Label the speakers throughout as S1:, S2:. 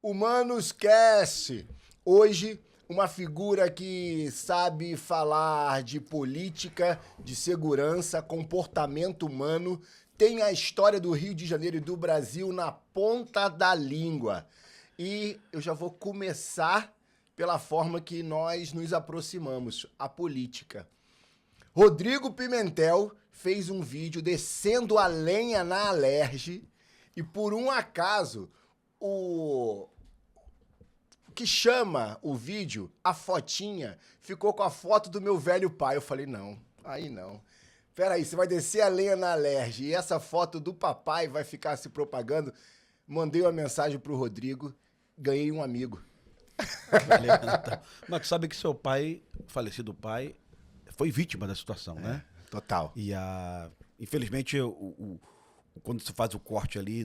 S1: Humanos Cast. Hoje, uma figura que sabe falar de política, de segurança, comportamento humano, tem a história do Rio de Janeiro e do Brasil na ponta da língua. E eu já vou começar pela forma que nós nos aproximamos, a política. Rodrigo Pimentel fez um vídeo descendo a lenha na Alerj e, por um acaso, o que chama o vídeo, a fotinha, ficou com a foto do meu velho pai. Eu falei, não, aí não. Peraí, você vai descer a lenha na Alerj e essa foto do papai vai ficar se propagando? Mandei uma mensagem pro Rodrigo, ganhei um amigo.
S2: Mas tu sabe que seu pai, falecido pai, foi vítima da situação, né?
S1: Total.
S2: E infelizmente, quando se faz o corte ali,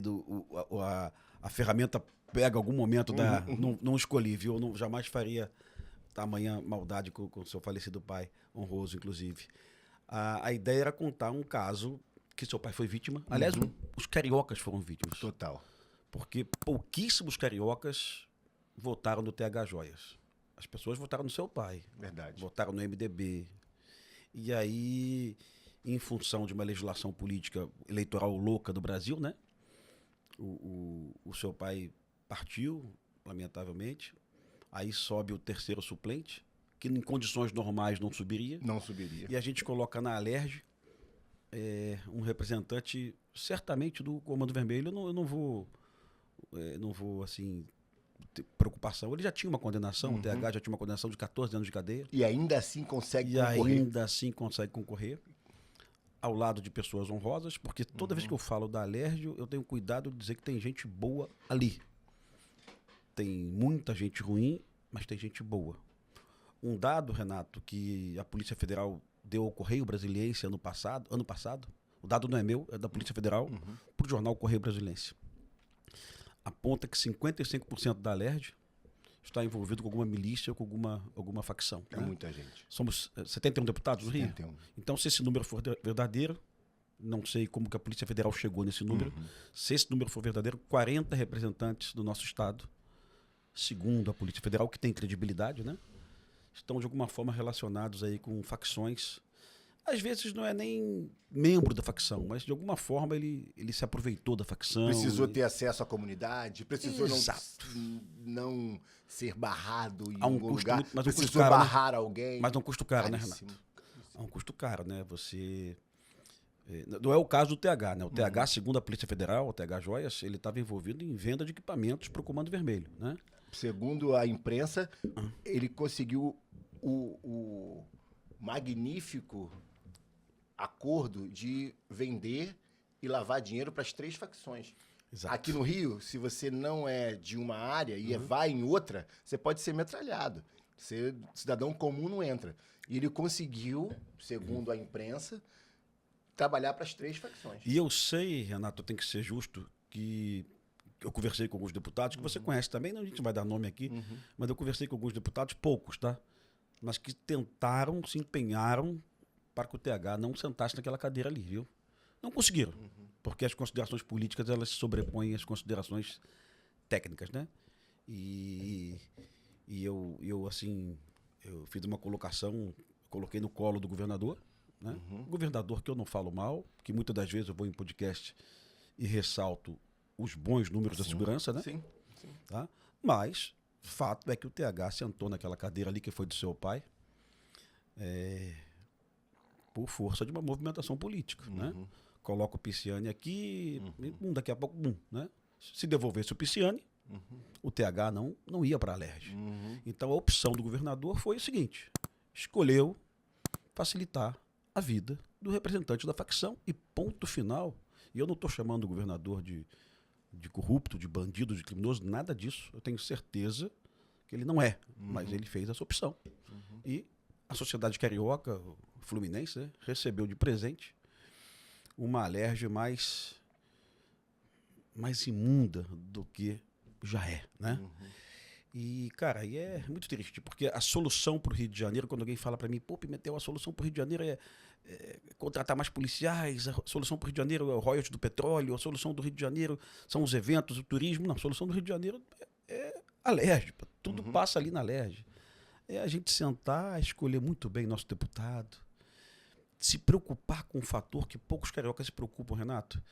S2: a ferramenta pega algum momento da... Não escolhi, viu? Eu jamais faria tamanha maldade com seu falecido pai, honroso, inclusive. A ideia era contar um caso que seu pai foi vítima. Aliás, os cariocas foram vítimas.
S1: Total.
S2: Porque pouquíssimos cariocas votaram no TH Joias. As pessoas votaram no seu pai.
S1: Verdade.
S2: Votaram no MDB. E aí, em função de uma legislação política eleitoral louca do Brasil, né? O seu pai partiu, lamentavelmente. Aí sobe o terceiro suplente, que em condições normais não subiria.
S1: Não subiria.
S2: E a gente coloca na Alerj um representante, certamente, do Comando Vermelho. Eu não vou, assim, ter preocupação. Ele já tinha uma condenação, o TH já tinha uma condenação de 14 anos de cadeia.
S1: E ainda assim consegue
S2: E
S1: concorrer.
S2: ainda assim consegue concorrer ao lado de pessoas honrosas, porque toda vez que eu falo da Alerj, eu tenho cuidado de dizer que tem gente boa ali. Tem muita gente ruim, mas tem gente boa. Um dado, Renato, que a Polícia Federal deu ao Correio Brasiliense ano passado, o dado não é meu, é da Polícia Federal, para o jornal Correio Brasiliense. Aponta que 55% da Alerj está envolvido com alguma milícia ou com alguma facção.
S1: É
S2: né?
S1: muita gente.
S2: Somos 71 deputados no Rio?
S1: 71.
S2: Então, se esse número for verdadeiro, não sei como que a Polícia Federal chegou nesse número, se esse número for verdadeiro, 40 representantes do nosso Estado, segundo a Polícia Federal, que tem credibilidade, né? Estão de alguma forma relacionados aí com facções. Às vezes não é nem membro da facção, mas de alguma forma ele se aproveitou da facção.
S1: Precisou ter acesso à comunidade, precisou
S2: Exato.
S1: não ser barrado em
S2: Há um
S1: algum
S2: custo
S1: lugar,
S2: muito- mas um custo
S1: precisou
S2: caro, né?
S1: barrar alguém.
S2: Mas é um custo caro, né,
S1: Caríssimo.
S2: Renato? É um custo caro, né? Você... Não é o caso do TH, né? O TH, segundo a Polícia Federal, o TH Joias, ele estava envolvido em venda de equipamentos para o Comando Vermelho, né?
S1: Segundo a imprensa, ele conseguiu o magnífico acordo de vender e lavar dinheiro para as 3 facções.
S2: Exato.
S1: Aqui no Rio, se você não é de uma área e vai em outra, você pode ser metralhado. Você, cidadão comum, não entra. E ele conseguiu, segundo a imprensa, trabalhar para as 3 facções.
S2: E eu sei, Renato, tem que ser justo, que eu conversei com alguns deputados, que você conhece também, não, a gente não vai dar nome aqui, mas eu conversei com alguns deputados, poucos, tá? Mas que tentaram, se empenharam para que o TH não sentasse naquela cadeira ali, viu? Não conseguiram, porque as considerações políticas, elas se sobrepõem às considerações técnicas, né? E eu assim, eu fiz uma colocação, coloquei no colo do governador, né? O governador, que eu não falo mal, que muitas das vezes eu vou em podcast e ressalto os bons números da segurança, né?
S1: Sim.
S2: Tá? Mas, fato é que o TH sentou naquela cadeira ali que foi do seu pai, por força de uma movimentação política, né? Coloca o Pisciani aqui, daqui a pouco, né? Se devolvesse o Pisciani, o TH não ia para a Alerj. Então a opção do governador foi o seguinte: escolheu facilitar a vida do representante da facção e ponto final. E eu não estou chamando o governador de corrupto, de bandido, de criminoso, nada disso. Eu tenho certeza que ele não é, mas ele fez essa opção. E a sociedade carioca, o Fluminense, né, recebeu de presente uma Alerj mais imunda do que já é, né? E, cara, aí é muito triste, porque a solução para o Rio de Janeiro, quando alguém fala para mim, pô, Pimentel, a solução para o Rio de Janeiro é contratar mais policiais, a solução para o Rio de Janeiro é o royalties do petróleo, a solução do Rio de Janeiro são os eventos, o turismo. Não, a solução do Rio de Janeiro é A LERJ, tudo passa ali na LERJ. É a gente sentar, escolher muito bem nosso deputado, se preocupar com um fator que poucos cariocas se preocupam, Renato.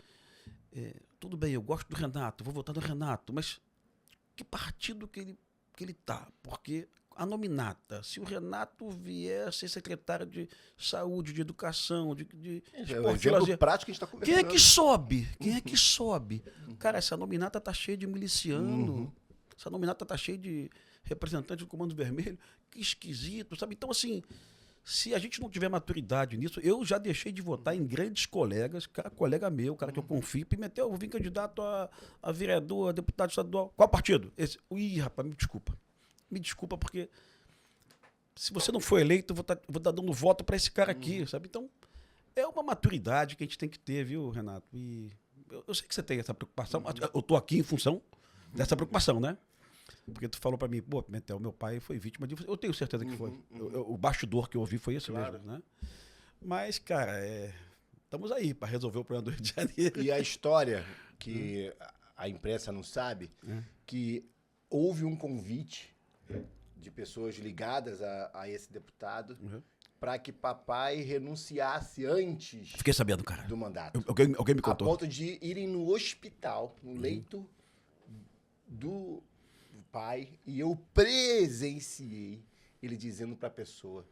S2: Tudo bem, eu gosto do Renato, vou votar no Renato, mas que partido que ele tá? Porque a nominata, se o Renato vier a ser secretário de saúde, de educação, de esporte, lazer,
S1: prático que a gente está conversando.
S2: quem é que sobe? Quem é que sobe? Cara, essa nominata tá cheia de miliciano, essa nominata tá cheia de representante do Comando Vermelho, que esquisito, sabe? Então, assim, se a gente não tiver maturidade nisso, eu já deixei de votar em grandes colegas, colega meu, cara que eu confio, Pimentel, eu vim candidato a vereador, a deputado estadual. Qual partido? Esse. Ih, rapaz, me desculpa. Me desculpa, porque se você não for eleito, eu vou estar dando voto para esse cara aqui, sabe? Então, é uma maturidade que a gente tem que ter, viu, Renato? E eu sei que você tem essa preocupação. Eu tô aqui em função dessa preocupação, né? Porque tu falou para mim, pô, Pimentel, meu pai foi vítima de... Eu tenho certeza que foi. O bastidor que eu ouvi foi esse mesmo, né? Mas, cara, estamos aí para resolver o problema do Rio de Janeiro.
S1: E a história que a imprensa não sabe, que houve um convite de pessoas ligadas a esse deputado para que papai renunciasse antes
S2: Fiquei sabendo, cara.
S1: do mandato.
S2: Alguém me contou.
S1: A ponto de irem no hospital, no leito do pai, e eu presenciei ele dizendo para a pessoa: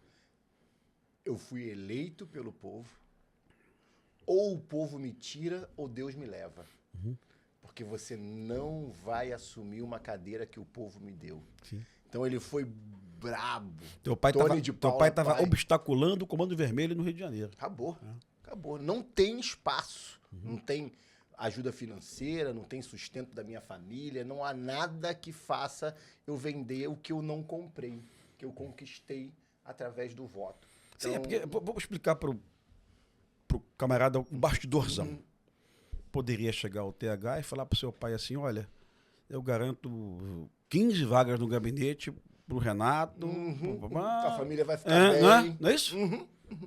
S1: eu fui eleito pelo povo, ou o povo me tira ou Deus me leva. Porque você não vai assumir uma cadeira que o povo me deu.
S2: Sim.
S1: Então ele foi brabo.
S2: Teu pai estava obstaculando o Comando Vermelho no Rio de Janeiro.
S1: Acabou. Não tem espaço. Não tem ajuda financeira, não tem sustento da minha família, não há nada que faça eu vender o que eu não comprei, que eu conquistei através do voto.
S2: Então... Sim, é porque, vou explicar pro camarada o bastidorzão. Poderia chegar ao TH e falar pro seu pai assim, olha, eu garanto 15 vagas no gabinete pro Renato.
S1: A família vai ficar bem.
S2: Não é isso?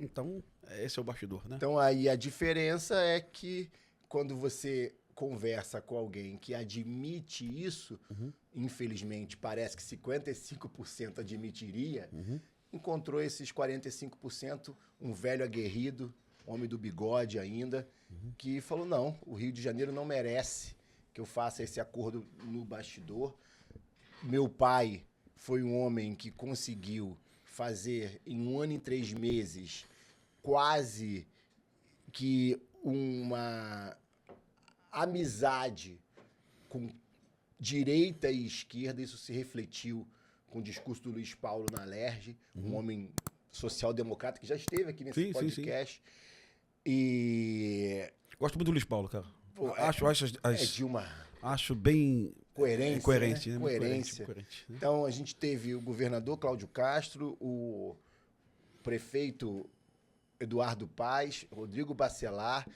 S2: Então, esse é o bastidor, né?
S1: Então, aí a diferença é que quando você conversa com alguém que admite isso, infelizmente, parece que 55% admitiria, encontrou esses 45%, um velho aguerrido, homem do bigode ainda, que falou, não, o Rio de Janeiro não merece que eu faça esse acordo no bastidor. Meu pai foi um homem que conseguiu fazer, em 1 ano e 3 meses, quase que uma amizade com direita e esquerda. Isso se refletiu com o discurso do Luiz Paulo na LERJ, um homem social-democrata que já esteve aqui nesse podcast. Sim. E...
S2: Gosto muito do Luiz Paulo, cara.
S1: Pô,
S2: acho bem...
S1: Coerência.
S2: Né?
S1: Coerência. Então, a gente teve o governador Cláudio Castro, o prefeito Eduardo Paes, Rodrigo Bacelar.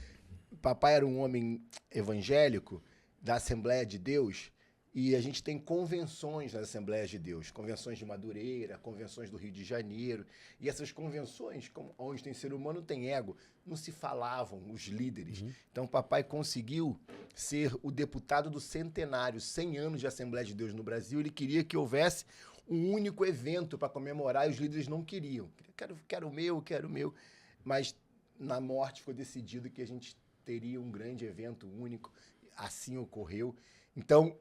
S1: Papai era um homem evangélico da Assembleia de Deus, e a gente tem convenções nas Assembleias de Deus, convenções de Madureira, convenções do Rio de Janeiro, e essas convenções, onde tem ser humano, tem ego, não se falavam os líderes. Então, papai conseguiu ser o deputado do centenário, 100 anos de Assembleia de Deus no Brasil. Ele queria que houvesse um único evento para comemorar, e os líderes não queriam. Quero o meu. Mas, na morte, foi decidido que a gente teria um grande evento único. Assim ocorreu. Então,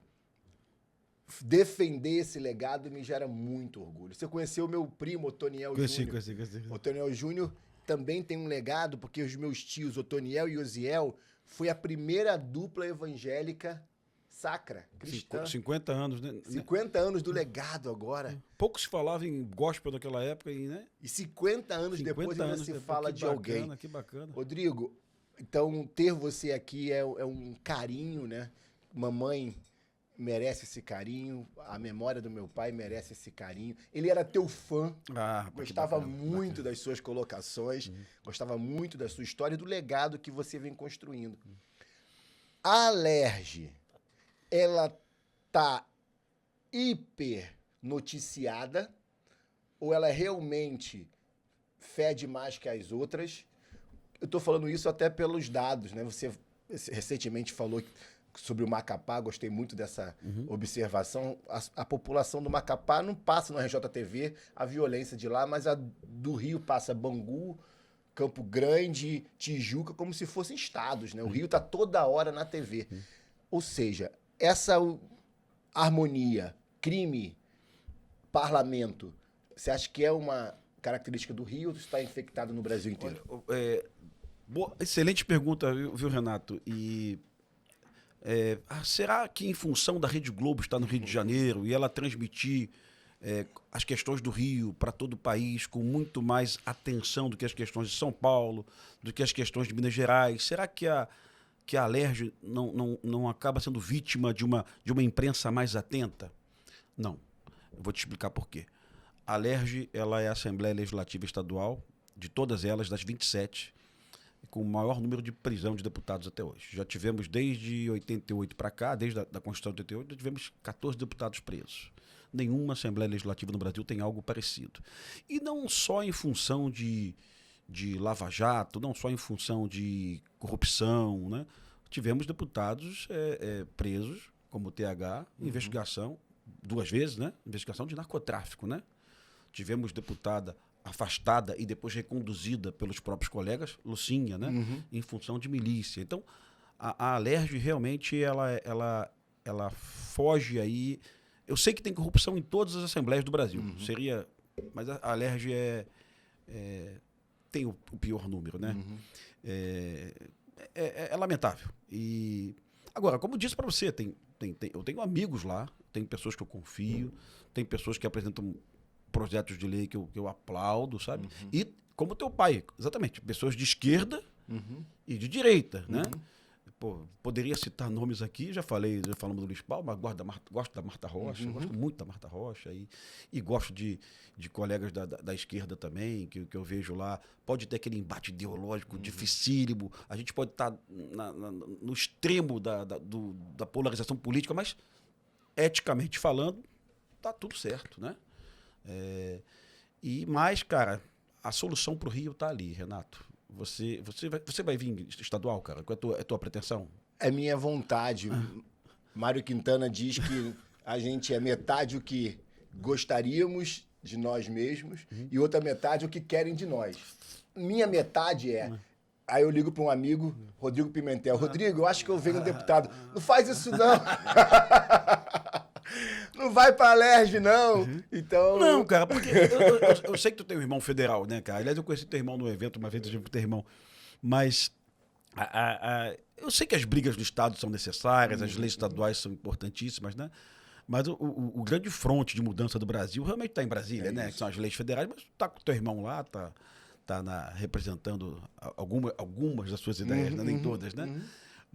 S1: defender esse legado me gera muito orgulho. Você conheceu o meu primo, Otoniel Júnior?
S2: Conheci.
S1: Otoniel Júnior também tem um legado, porque os meus tios, Otoniel e Osiel, foi a primeira dupla evangélica sacra, cristã.
S2: 50 anos, né?
S1: 50 anos do legado agora.
S2: Pouco se falava em gospel naquela época, né?
S1: E 50 anos depois ainda se fala de alguém.
S2: Que bacana.
S1: Rodrigo, então ter você aqui é um carinho, né? Mamãe merece esse carinho, a memória do meu pai merece esse carinho. Ele era teu fã, gostava muito das suas colocações, gostava muito da sua história e do legado que você vem construindo. A LERJ, ela tá hiper noticiada ou ela realmente fede mais que as outras? Eu tô falando isso até pelos dados, né? Você recentemente falou que sobre o Macapá, gostei muito dessa observação. A população do Macapá não passa no RJTV a violência de lá, mas a do Rio passa Bangu, Campo Grande, Tijuca, como se fossem estados, né? O Rio está toda hora na TV. Ou seja, essa harmonia, crime, parlamento, você acha que é uma característica do Rio ou está infectado no Brasil inteiro?
S2: Excelente pergunta, viu, Renato? E será que em função da Rede Globo estar no Rio de Janeiro e ela transmitir as questões do Rio para todo o país com muito mais atenção do que as questões de São Paulo, do que as questões de Minas Gerais, será que a Alerj não acaba sendo vítima de uma imprensa mais atenta? Não. Eu vou te explicar por quê. A Alerj, ela é a Assembleia Legislativa Estadual, de todas elas, das 27, com o maior número de prisão de deputados até hoje. Já tivemos, desde 88 para cá, desde a Constituição de 88, já tivemos 14 deputados presos. Nenhuma Assembleia Legislativa no Brasil tem algo parecido. E não só em função de Lava Jato, não só em função de corrupção, né? Tivemos deputados presos, como o TH, investigação, 2 vezes, né? Investigação de narcotráfico, né? Tivemos deputada afastada e depois reconduzida pelos próprios colegas, Lucinha, né? Em função de milícia. Então, a Alerj realmente ela foge aí. Eu sei que tem corrupção em todas as assembleias do Brasil. Mas a Alerj tem o pior número, né? É lamentável. E agora, como eu disse para você, eu tenho amigos lá, tem pessoas que eu confio, tem pessoas que apresentam projetos de lei que eu aplaudo, sabe? E como teu pai, exatamente, pessoas de esquerda e de direita, né? Pô, poderia citar nomes aqui, já falamos do Luiz Paulo, mas gosto da Marta Rocha, gosto muito da Marta Rocha e gosto de colegas da esquerda também, que eu vejo lá. Pode ter aquele embate ideológico dificílimo, a gente pode estar no extremo da polarização política, mas eticamente falando, tá tudo certo, né? Mas, cara, a solução para o Rio tá ali, Renato. Você vai vir estadual, cara? Qual é a tua pretensão?
S1: É minha vontade. Mário Quintana diz que a gente é metade o que gostaríamos de nós mesmos e outra metade o que querem de nós. Minha metade Aí eu ligo para um amigo, Rodrigo Pimentel. Rodrigo, eu acho que eu venho deputado. Não faz isso, não. Não vai pra Alerj, não. Então...
S2: Não, cara, porque eu sei que tu tem um irmão federal, né, cara? Aliás, eu conheci teu irmão no evento uma vez, eu tive teu irmão. Mas eu sei que as brigas do Estado são necessárias, as leis estaduais são importantíssimas, né? Mas o grande fronte de mudança do Brasil realmente está em Brasília, né? Que são as leis federais, mas tá com teu irmão lá, tá representando algumas das suas ideias, né? Nem todas, né?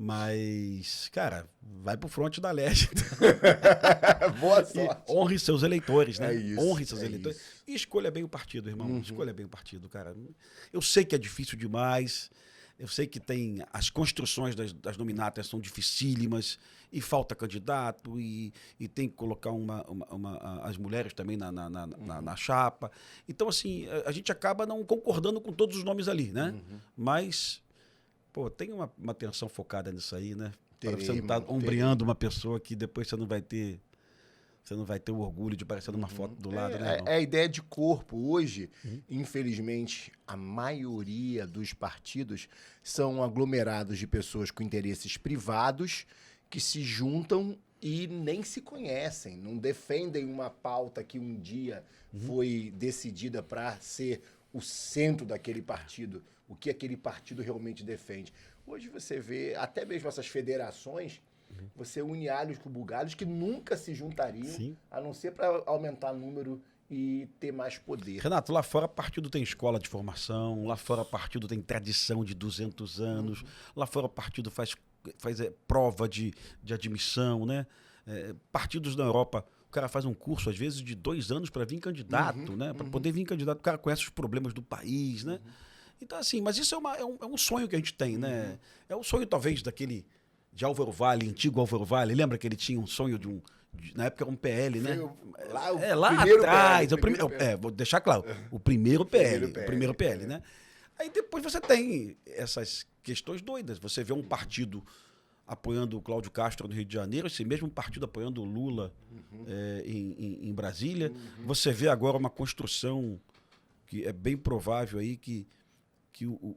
S2: Mas, cara, vai pro fronte da Alerj.
S1: Boa sorte.
S2: E honre seus eleitores, né? Honre seus eleitores.
S1: Isso.
S2: E escolha bem o partido, irmão. Escolha bem o partido, cara. Eu sei que é difícil demais. Eu sei que tem... As construções das nominatas são dificílimas e falta candidato e tem que colocar as mulheres também na chapa. Então, assim, a gente acaba não concordando com todos os nomes ali, né? Mas... Pô, tem uma atenção focada nisso aí, né? Para você não estar ombreando uma pessoa que depois você não vai ter o orgulho de aparecer numa foto do lado, né?
S1: É a ideia de corpo. Hoje, infelizmente, a maioria dos partidos são aglomerados de pessoas com interesses privados que se juntam e nem se conhecem, não defendem uma pauta que um dia foi decidida para ser o centro daquele partido, o que aquele partido realmente defende. Hoje você vê, até mesmo essas federações, você une alhos com bugalhos que nunca se juntariam, a não ser para aumentar o número e ter mais poder.
S2: Renato, lá fora partido tem escola de formação, lá fora partido tem tradição de 200 anos, lá fora partido faz prova de admissão, né? Partidos na Europa, o cara faz um curso, às vezes, de 2 anos para vir candidato, né? Para poder vir candidato, o cara conhece os problemas do país, né? Então, assim, mas isso é um sonho que a gente tem, né? É um sonho, talvez, daquele de Álvaro Vale, antigo Álvaro Vale. Lembra que ele tinha um sonho na época era um PL, né? Lá atrás. Vou deixar claro. O primeiro PL, né? Aí depois você tem essas questões doidas. Você vê um partido apoiando o Cláudio Castro no Rio de Janeiro, esse mesmo partido apoiando o Lula em Brasília. Você vê agora uma construção que é bem provável aí que o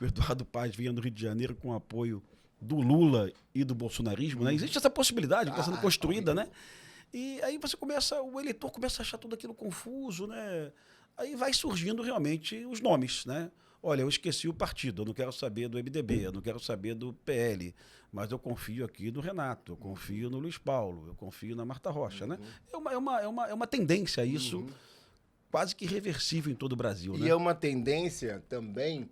S2: Eduardo Paes venha no Rio de Janeiro com apoio do Lula e do bolsonarismo, né? Existe essa possibilidade que está sendo construída, né? E aí o eleitor começa a achar tudo aquilo confuso, né? Aí vai surgindo realmente os nomes, né? Olha, eu esqueci o partido, eu não quero saber do MDB, eu não quero saber do PL, mas eu confio aqui no Renato, eu confio no Luiz Paulo, eu confio na Marta Rocha, né? É uma tendência isso, quase que irreversível em todo o Brasil, né?
S1: E é uma tendência também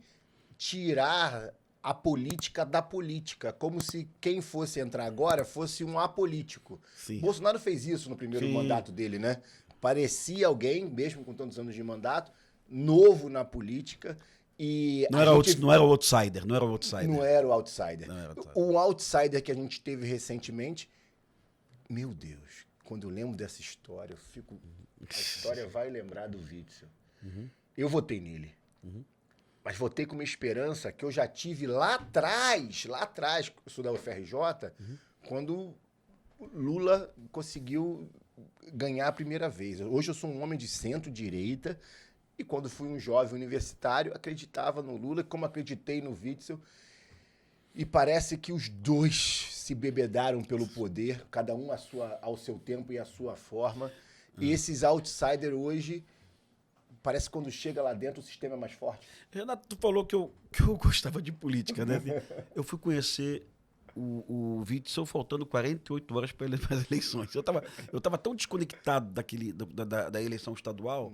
S1: tirar a política da política, como se quem fosse entrar agora fosse um apolítico.
S2: Sim.
S1: Bolsonaro fez isso no primeiro mandato dele, né? Parecia alguém, mesmo com tantos anos de mandato, novo na política. E
S2: não era o outsider.
S1: Não era o outsider. O outsider que a gente teve recentemente, meu Deus, quando eu lembro dessa história, a história vai lembrar do Witzel. Eu votei nele. Mas votei com uma esperança que eu já tive lá atrás, eu sou da UFRJ, quando Lula conseguiu ganhar a primeira vez. Hoje eu sou um homem de centro-direita e quando fui um jovem universitário, acreditava no Lula, como acreditei no Witzel. E parece que os dois se bebedaram pelo poder, cada um ao seu tempo e à sua forma. E esses outsiders hoje... Parece que quando chega lá dentro o sistema é mais forte.
S2: Renato, tu falou que eu gostava de política, né? Eu fui conhecer o Witzel faltando 48 horas para as eleições. Eu tava tão desconectado da eleição estadual,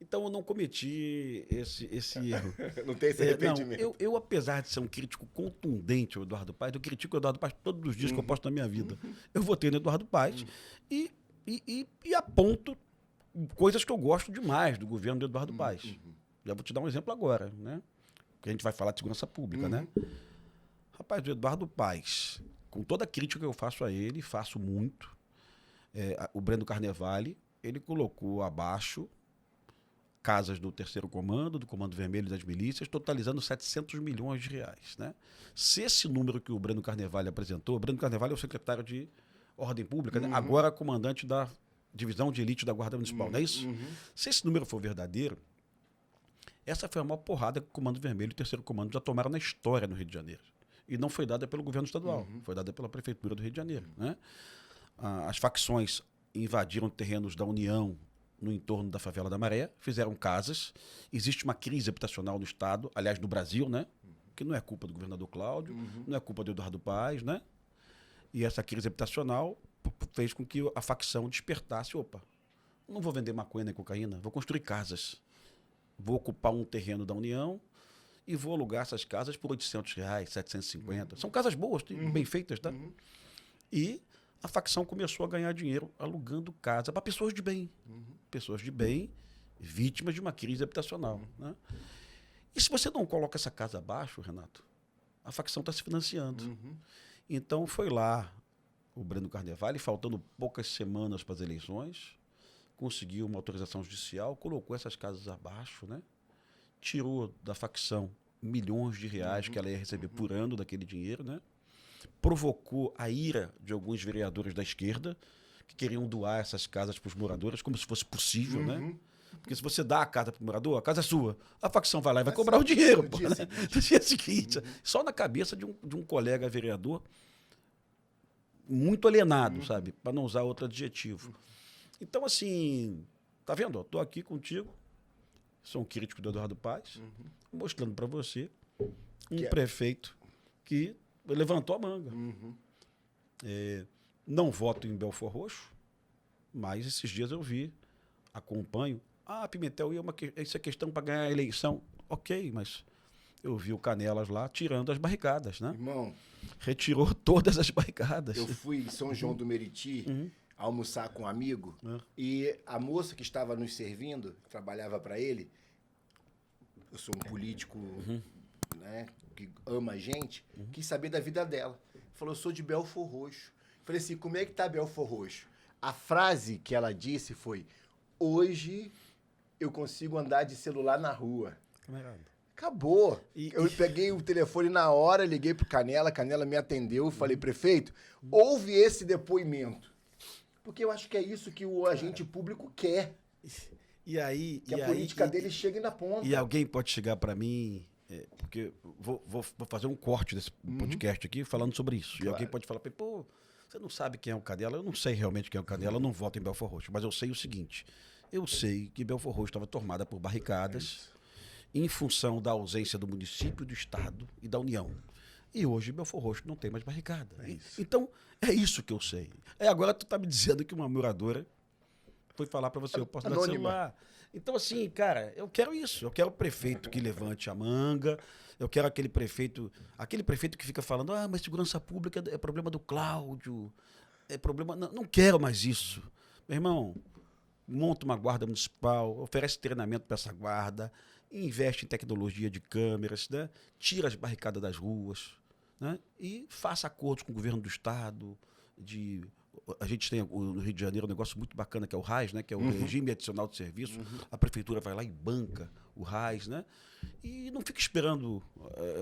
S2: então eu não cometi esse erro.
S1: Não tem esse arrependimento.
S2: Não, eu, apesar de ser um crítico contundente ao Eduardo Paes, eu critico o Eduardo Paes todos os dias que eu posto na minha vida. Eu votei no Eduardo Paes e aponto coisas que eu gosto demais do governo do Eduardo Paes. Já vou te dar um exemplo agora, né? Porque a gente vai falar de segurança pública, né? Rapaz, o Eduardo Paes, com toda a crítica que eu faço a ele, faço muito, o Breno Carnevale, ele colocou abaixo casas do terceiro comando, do Comando Vermelho e das milícias, totalizando 700 milhões de reais, né? Se esse número que o Breno Carnevale apresentou, o Breno Carnevale é o secretário de Ordem Pública, né? Agora comandante da Divisão de Elite da Guarda Municipal, não é isso? Se esse número for verdadeiro, essa foi a maior porrada que o Comando Vermelho e o Terceiro Comando já tomaram na história no Rio de Janeiro. E não foi dada pelo governo estadual, foi dada pela Prefeitura do Rio de Janeiro, né? As facções invadiram terrenos da União no entorno da favela da Maré, fizeram casas. Existe uma crise habitacional no Estado, aliás, no Brasil, né? Que não é culpa do governador Cláudio, não é culpa do Eduardo Paes, né? E essa crise habitacional fez com que a facção despertasse. Opa, não vou vender maconha nem cocaína, vou construir casas. Vou ocupar um terreno da União e vou alugar essas casas por R$800, 750. São casas boas, bem feitas, tá? E a facção começou a ganhar dinheiro alugando casa para pessoas de bem. Pessoas de bem, vítimas de uma crise habitacional. Né? E se você não coloca essa casa abaixo, Renato, a facção está se financiando. Então foi lá o Breno Carnevale, faltando poucas semanas para as eleições, conseguiu uma autorização judicial, colocou essas casas abaixo, né? Tirou da facção milhões de reais que ela ia receber por ano daquele dinheiro, né? Provocou a ira de alguns vereadores da esquerda que queriam doar essas casas para os moradores, como se fosse possível, né? Porque se você dá a casa para o morador, a casa é sua. A facção vai lá e vai cobrar o dinheiro. No dia seguinte. Só na cabeça de um colega vereador muito alienado, sabe? Para não usar outro adjetivo. Então, assim, tá vendo? Estou aqui contigo, sou um crítico do Eduardo Paes, mostrando para você um prefeito que levantou a manga. Não voto em Belford Roxo, mas esses dias eu acompanho. Pimentel, isso é questão para ganhar a eleição. Ok, mas eu vi o Canelas lá tirando as barricadas, né?
S1: Irmão,
S2: retirou todas as barricadas.
S1: Eu fui em São João do Meriti almoçar com um amigo e a moça que estava nos servindo, trabalhava para ele, eu sou um político né, que ama a gente, quis saber da vida dela. Falou, eu sou de Belford Roxo. Falei assim, como é que tá Belford Roxo? A frase que ela disse foi, hoje eu consigo andar de celular na rua. Acabou. Eu peguei o telefone na hora, liguei pro Canela me atendeu, falei, prefeito, ouve esse depoimento. Porque eu acho que é isso que o agente público quer.
S2: E aí...
S1: Que a política dele chegue na ponta.
S2: E alguém pode chegar para mim, porque vou fazer um corte desse podcast aqui falando sobre isso. Claro. E alguém pode falar, pô, você não sabe quem é o Canela? Eu não sei realmente quem é o Canela, eu não voto em Belford Roxo, mas eu sei o seguinte, eu sei que Belford Roxo estava tomada por barricadas em função da ausência do município, do estado e da União. E hoje Belford Roxo não tem mais barricada. Então, é isso que eu sei. Agora tu tá me dizendo que uma moradora foi falar para você, eu posso dar celular. Então, assim, cara, eu quero isso. Eu quero o prefeito que levante a manga. Eu quero aquele prefeito que fica falando, mas segurança pública é problema do Cláudio. É problema... Não quero mais isso. Meu irmão, monta uma guarda municipal, oferece treinamento para essa guarda, investe em tecnologia de câmeras, né? Tira as barricadas das ruas, né? E faça acordos com o governo do estado. A gente tem no Rio de Janeiro um negócio muito bacana que é o RAS, né? Que é o Regime Adicional de Serviço. A prefeitura vai lá e banca o RAS, né? E não fica esperando,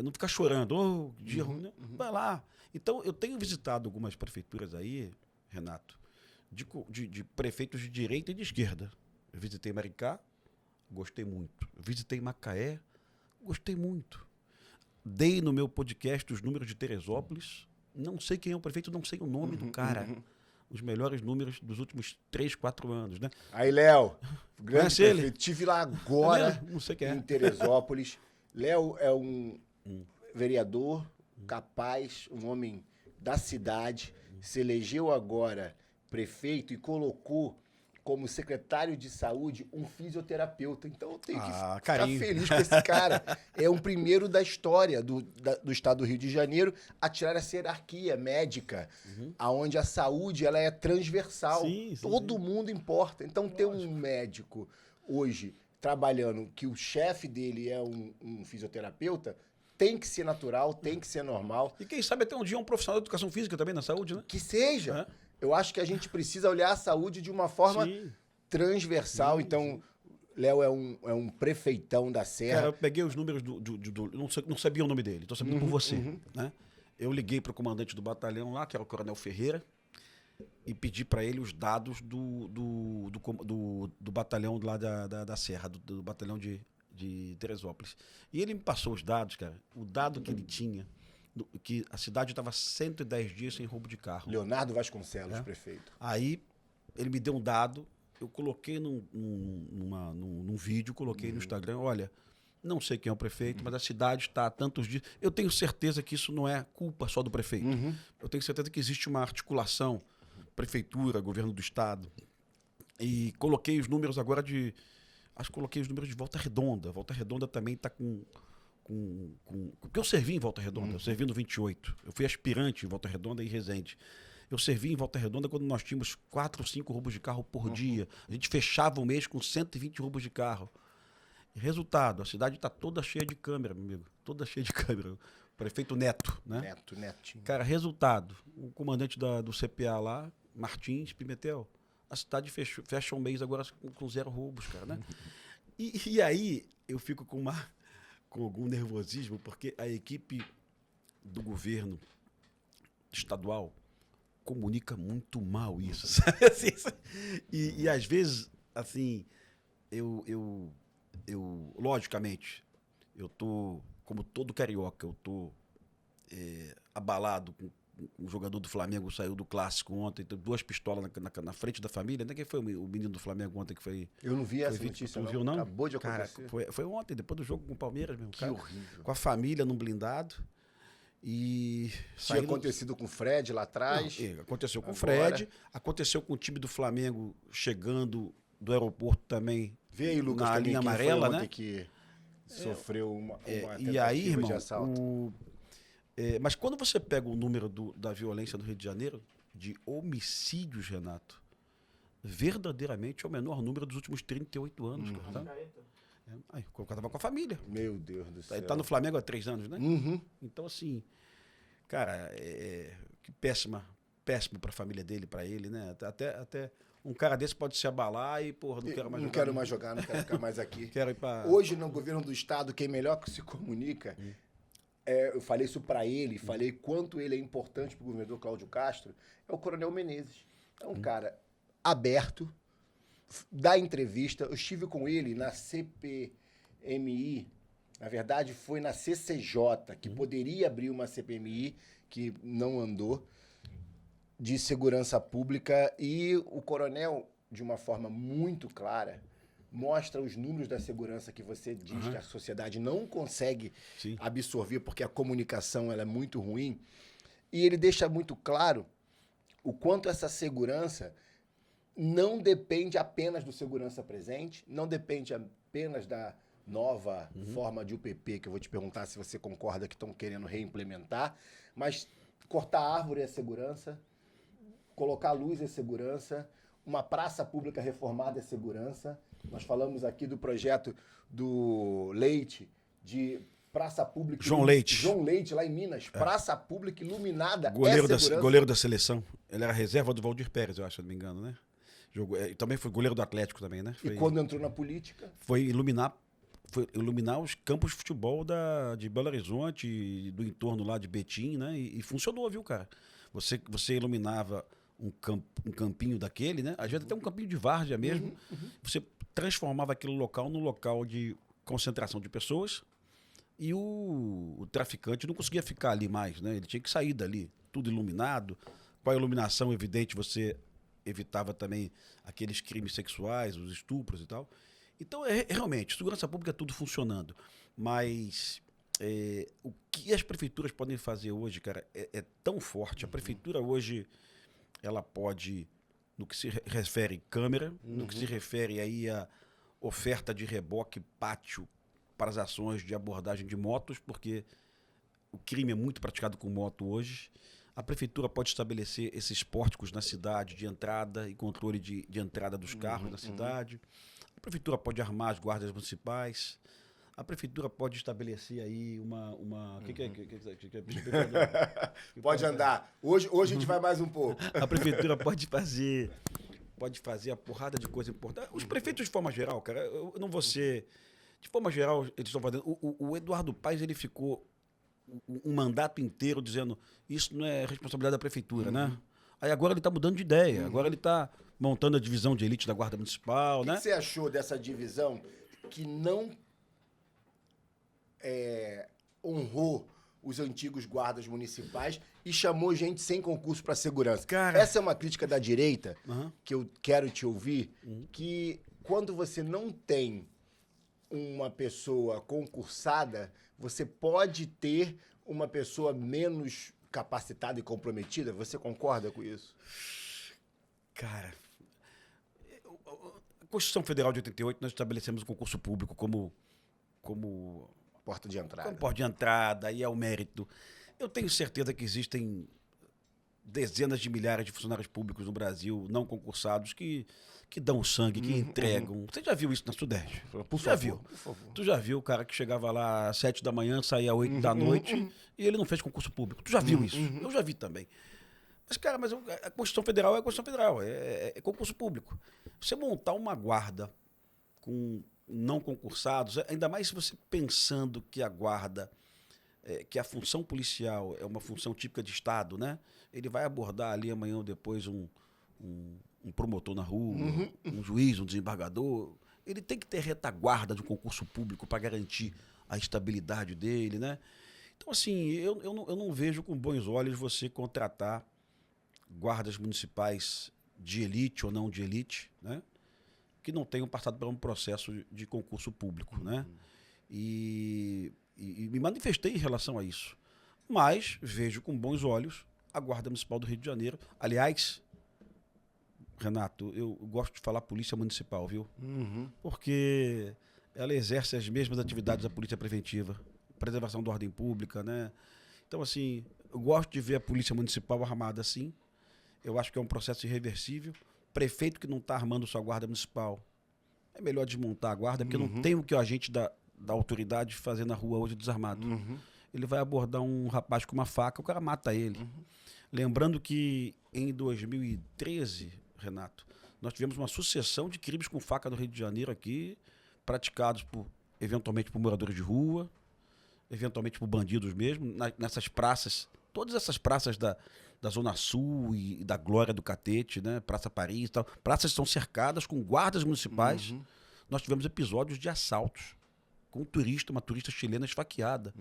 S2: não fica chorando, dia ruim, né? Vai lá. Então, eu tenho visitado algumas prefeituras aí, Renato, de prefeitos de direita e de esquerda. Eu visitei Maricá, gostei muito. Eu visitei Macaé, gostei muito. Dei no meu podcast os números de Teresópolis. Não sei quem é o prefeito, não sei o nome do cara. Os melhores números dos últimos 3, 4 anos, né?
S1: Aí, Léo, grande
S2: Conhece
S1: prefeito.
S2: ele?
S1: Estive lá agora,
S2: não sei quem é.
S1: em Teresópolis. Léo é um vereador capaz, um homem da cidade, se elegeu agora prefeito e colocou como secretário de saúde um fisioterapeuta. Então eu tenho que ficar feliz com esse cara. É um primeiro da história do estado do Rio de Janeiro a tirar essa hierarquia médica, onde a saúde ela é transversal. Todo mundo importa. Então ter um médico hoje trabalhando, que o chefe dele é um fisioterapeuta, tem que ser natural, tem que ser normal.
S2: E quem sabe até um dia um profissional de educação física também na saúde, né?
S1: Que seja. Eu acho que a gente precisa olhar a saúde de uma forma transversal. Então, Léo é um prefeitão da Serra.
S2: Cara, eu peguei os números não sabia o nome dele, estou sabendo por você. Né? Eu liguei para o comandante do batalhão lá, que era o Coronel Ferreira, e pedi para ele os dados do batalhão lá da Serra, do batalhão de Teresópolis. E ele me passou os dados, cara. O dado que ele tinha, que a cidade estava 110 dias sem roubo de carro.
S1: Leonardo Vasconcelos, prefeito.
S2: Aí ele me deu um dado, eu coloquei num vídeo, coloquei no Instagram, olha, não sei quem é o prefeito, mas a cidade está há tantos dias. Eu tenho certeza que isso não é culpa só do prefeito. Eu tenho certeza que existe uma articulação, prefeitura, governo do estado. E coloquei os números agora acho que coloquei os números de Volta Redonda. Volta Redonda também está porque eu servi em Volta Redonda, eu servi no 28. Eu fui aspirante em Volta Redonda e Resende. Eu servi em Volta Redonda quando nós tínhamos 4 ou 5 roubos de carro por dia. A gente fechava o mês com 120 roubos de carro. E resultado, a cidade está toda cheia de câmera, meu amigo. Toda cheia de câmera. O prefeito Neto, né?
S1: Netinho.
S2: Cara, resultado, o comandante do CPA lá, Martins Pimentel, a cidade fecha um mês agora com 0 roubos, cara, né? E aí eu fico com algum nervosismo, porque a equipe do governo estadual comunica muito mal isso, sabe? E às vezes, assim, eu logicamente, eu tô, como todo carioca, eu tô abalado com um jogador do Flamengo saiu do clássico ontem, tem 2 pistolas na frente da família, né? Quem foi o menino do Flamengo ontem que foi...
S1: Eu não vi essa notícia,
S2: não. Viu, não?
S1: Acabou de acontecer.
S2: Cara, foi ontem, depois do jogo com o Palmeiras mesmo.
S1: Que horrível.
S2: Com a família num blindado. E
S1: tinha acontecido com o Fred lá atrás.
S2: Não, aconteceu com o Fred, aconteceu com o time do Flamengo chegando do aeroporto também.
S1: Vê aí, Lucas,
S2: na linha amarela,
S1: foi ontem,
S2: né?
S1: Que sofreu uma
S2: e aí, irmão,
S1: de assalto.
S2: Mas quando você pega o número da violência no Rio de Janeiro, de homicídios, Renato, verdadeiramente é o menor número dos últimos 38 anos. Cara, tá? Aí, eu tava com a família.
S1: Meu Deus do céu.
S2: Ele tá no Flamengo há 3 anos, né? Então, assim, cara, que péssima péssimo para a família dele, para ele, né? Até um cara desse pode se abalar e, porra, não quero mais
S1: não
S2: jogar.
S1: quero mais jogar, não quero ficar mais aqui.
S2: Quero ir pra...
S1: Hoje, no governo do estado, quem melhor que se comunica, eu falei isso para ele, falei quanto ele é importante para o governador Cláudio Castro, é o Coronel Menezes. É um cara aberto, dá entrevista. Eu estive com ele na CPMI, na verdade foi na CCJ, que poderia abrir uma CPMI, que não andou, de segurança pública, e o coronel, de uma forma muito clara, mostra os números da segurança que você diz que a sociedade não consegue absorver, porque a comunicação ela é muito ruim, e ele deixa muito claro o quanto essa segurança não depende apenas do segurança presente, não depende apenas da nova forma de UPP, que eu vou te perguntar se você concorda que estão querendo reimplementar, mas cortar árvore é segurança, colocar luz é segurança, uma praça pública reformada é segurança. Nós falamos aqui do projeto do Leite, de praça pública...
S2: João Leite.
S1: João Leite, lá em Minas. Praça pública iluminada
S2: Goleiro da seleção. Ele era reserva do Valdir Pérez, eu acho, se não me engano, né? Também foi goleiro do Atlético também, né?
S1: E quando entrou na política?
S2: Foi iluminar os campos de futebol de Belo Horizonte, do entorno lá de Betim, né? E funcionou, viu, cara? Você iluminava um campinho daquele, né? Às vezes até um campinho de várzea mesmo. Você transformava aquele local num local de concentração de pessoas e o traficante não conseguia ficar ali mais, né? Ele tinha que sair dali, tudo iluminado. Com a iluminação evidente, você evitava também aqueles crimes sexuais, os estupros e tal. Então, realmente, segurança pública é tudo funcionando. Mas o que as prefeituras podem fazer hoje, cara, é tão forte. A prefeitura hoje, ela pode, no que se refere câmera, no que se refere aí a oferta de reboque, pátio para as ações de abordagem de motos, porque o crime é muito praticado com moto hoje. A prefeitura pode estabelecer esses pórticos na cidade de entrada e controle de entrada dos carros na cidade. A prefeitura pode armar as guardas municipais. A prefeitura pode estabelecer aí uma...
S1: Pode andar. Hoje a gente vai mais um pouco.
S2: A prefeitura pode fazer a porrada de coisa importante. Os prefeitos, de forma geral, cara, eu não vou ser... De forma geral, eles estão fazendo... O Eduardo Paes, ele ficou um mandato inteiro dizendo isso não é responsabilidade da prefeitura, né? Aí agora ele está mudando de ideia. Agora ele está montando a divisão de elite da Guarda Municipal, né?
S1: O que você achou dessa divisão que não honrou os antigos guardas municipais e chamou gente sem concurso para segurança?
S2: Cara...
S1: Essa é uma crítica da direita que eu quero te ouvir, que quando você não tem uma pessoa concursada, você pode ter uma pessoa menos capacitada e comprometida? Você concorda com isso?
S2: Cara, a Constituição Federal de 88, nós estabelecemos o concurso público como
S1: porta de entrada.
S2: Como porta de entrada, e é o mérito. Eu tenho certeza que existem dezenas de milhares de funcionários públicos no Brasil, não concursados, que dão sangue, que entregam. Você já viu isso na Sudeste?
S1: Por favor.
S2: Tu já viu o cara que chegava lá às 7 da manhã, saía às 8 da noite e ele não fez concurso público? Tu já viu isso? Eu já vi também. Mas, cara, a Constituição Federal é a Constituição Federal, é concurso público. Você montar uma guarda com não concursados, ainda mais se você pensando que a guarda, que a função policial é uma função típica de Estado, né? Ele vai abordar ali amanhã ou depois um promotor na rua, um juiz, um desembargador. Ele tem que ter retaguarda de um concurso público para garantir a estabilidade dele, né? Então, assim, eu não vejo com bons olhos você contratar guardas municipais de elite ou não de elite, né? Que não tenham passado por um processo de concurso público, né? E me manifestei em relação a isso. Mas vejo com bons olhos a Guarda Municipal do Rio de Janeiro. Aliás, Renato, eu gosto de falar Polícia Municipal, viu? Porque ela exerce as mesmas atividades da Polícia Preventiva, preservação da ordem pública, né? Então, assim, eu gosto de ver a Polícia Municipal armada assim. Eu acho que é um processo irreversível. Prefeito que não está armando sua Guarda Municipal, é melhor desmontar a guarda, porque não tem o que o agente da autoridade fazer na rua hoje desarmado. Ele vai abordar um rapaz com uma faca, o cara mata ele. Lembrando que em 2013, Renato, nós tivemos uma sucessão de crimes com faca no Rio de Janeiro aqui, praticados eventualmente por moradores de rua, eventualmente por bandidos mesmo, nessas praças, todas essas praças da Zona Sul e da Glória do Catete, né? Praça Paris e tal. Praças são cercadas com guardas municipais. Nós tivemos episódios de assaltos com uma turista chilena esfaqueada.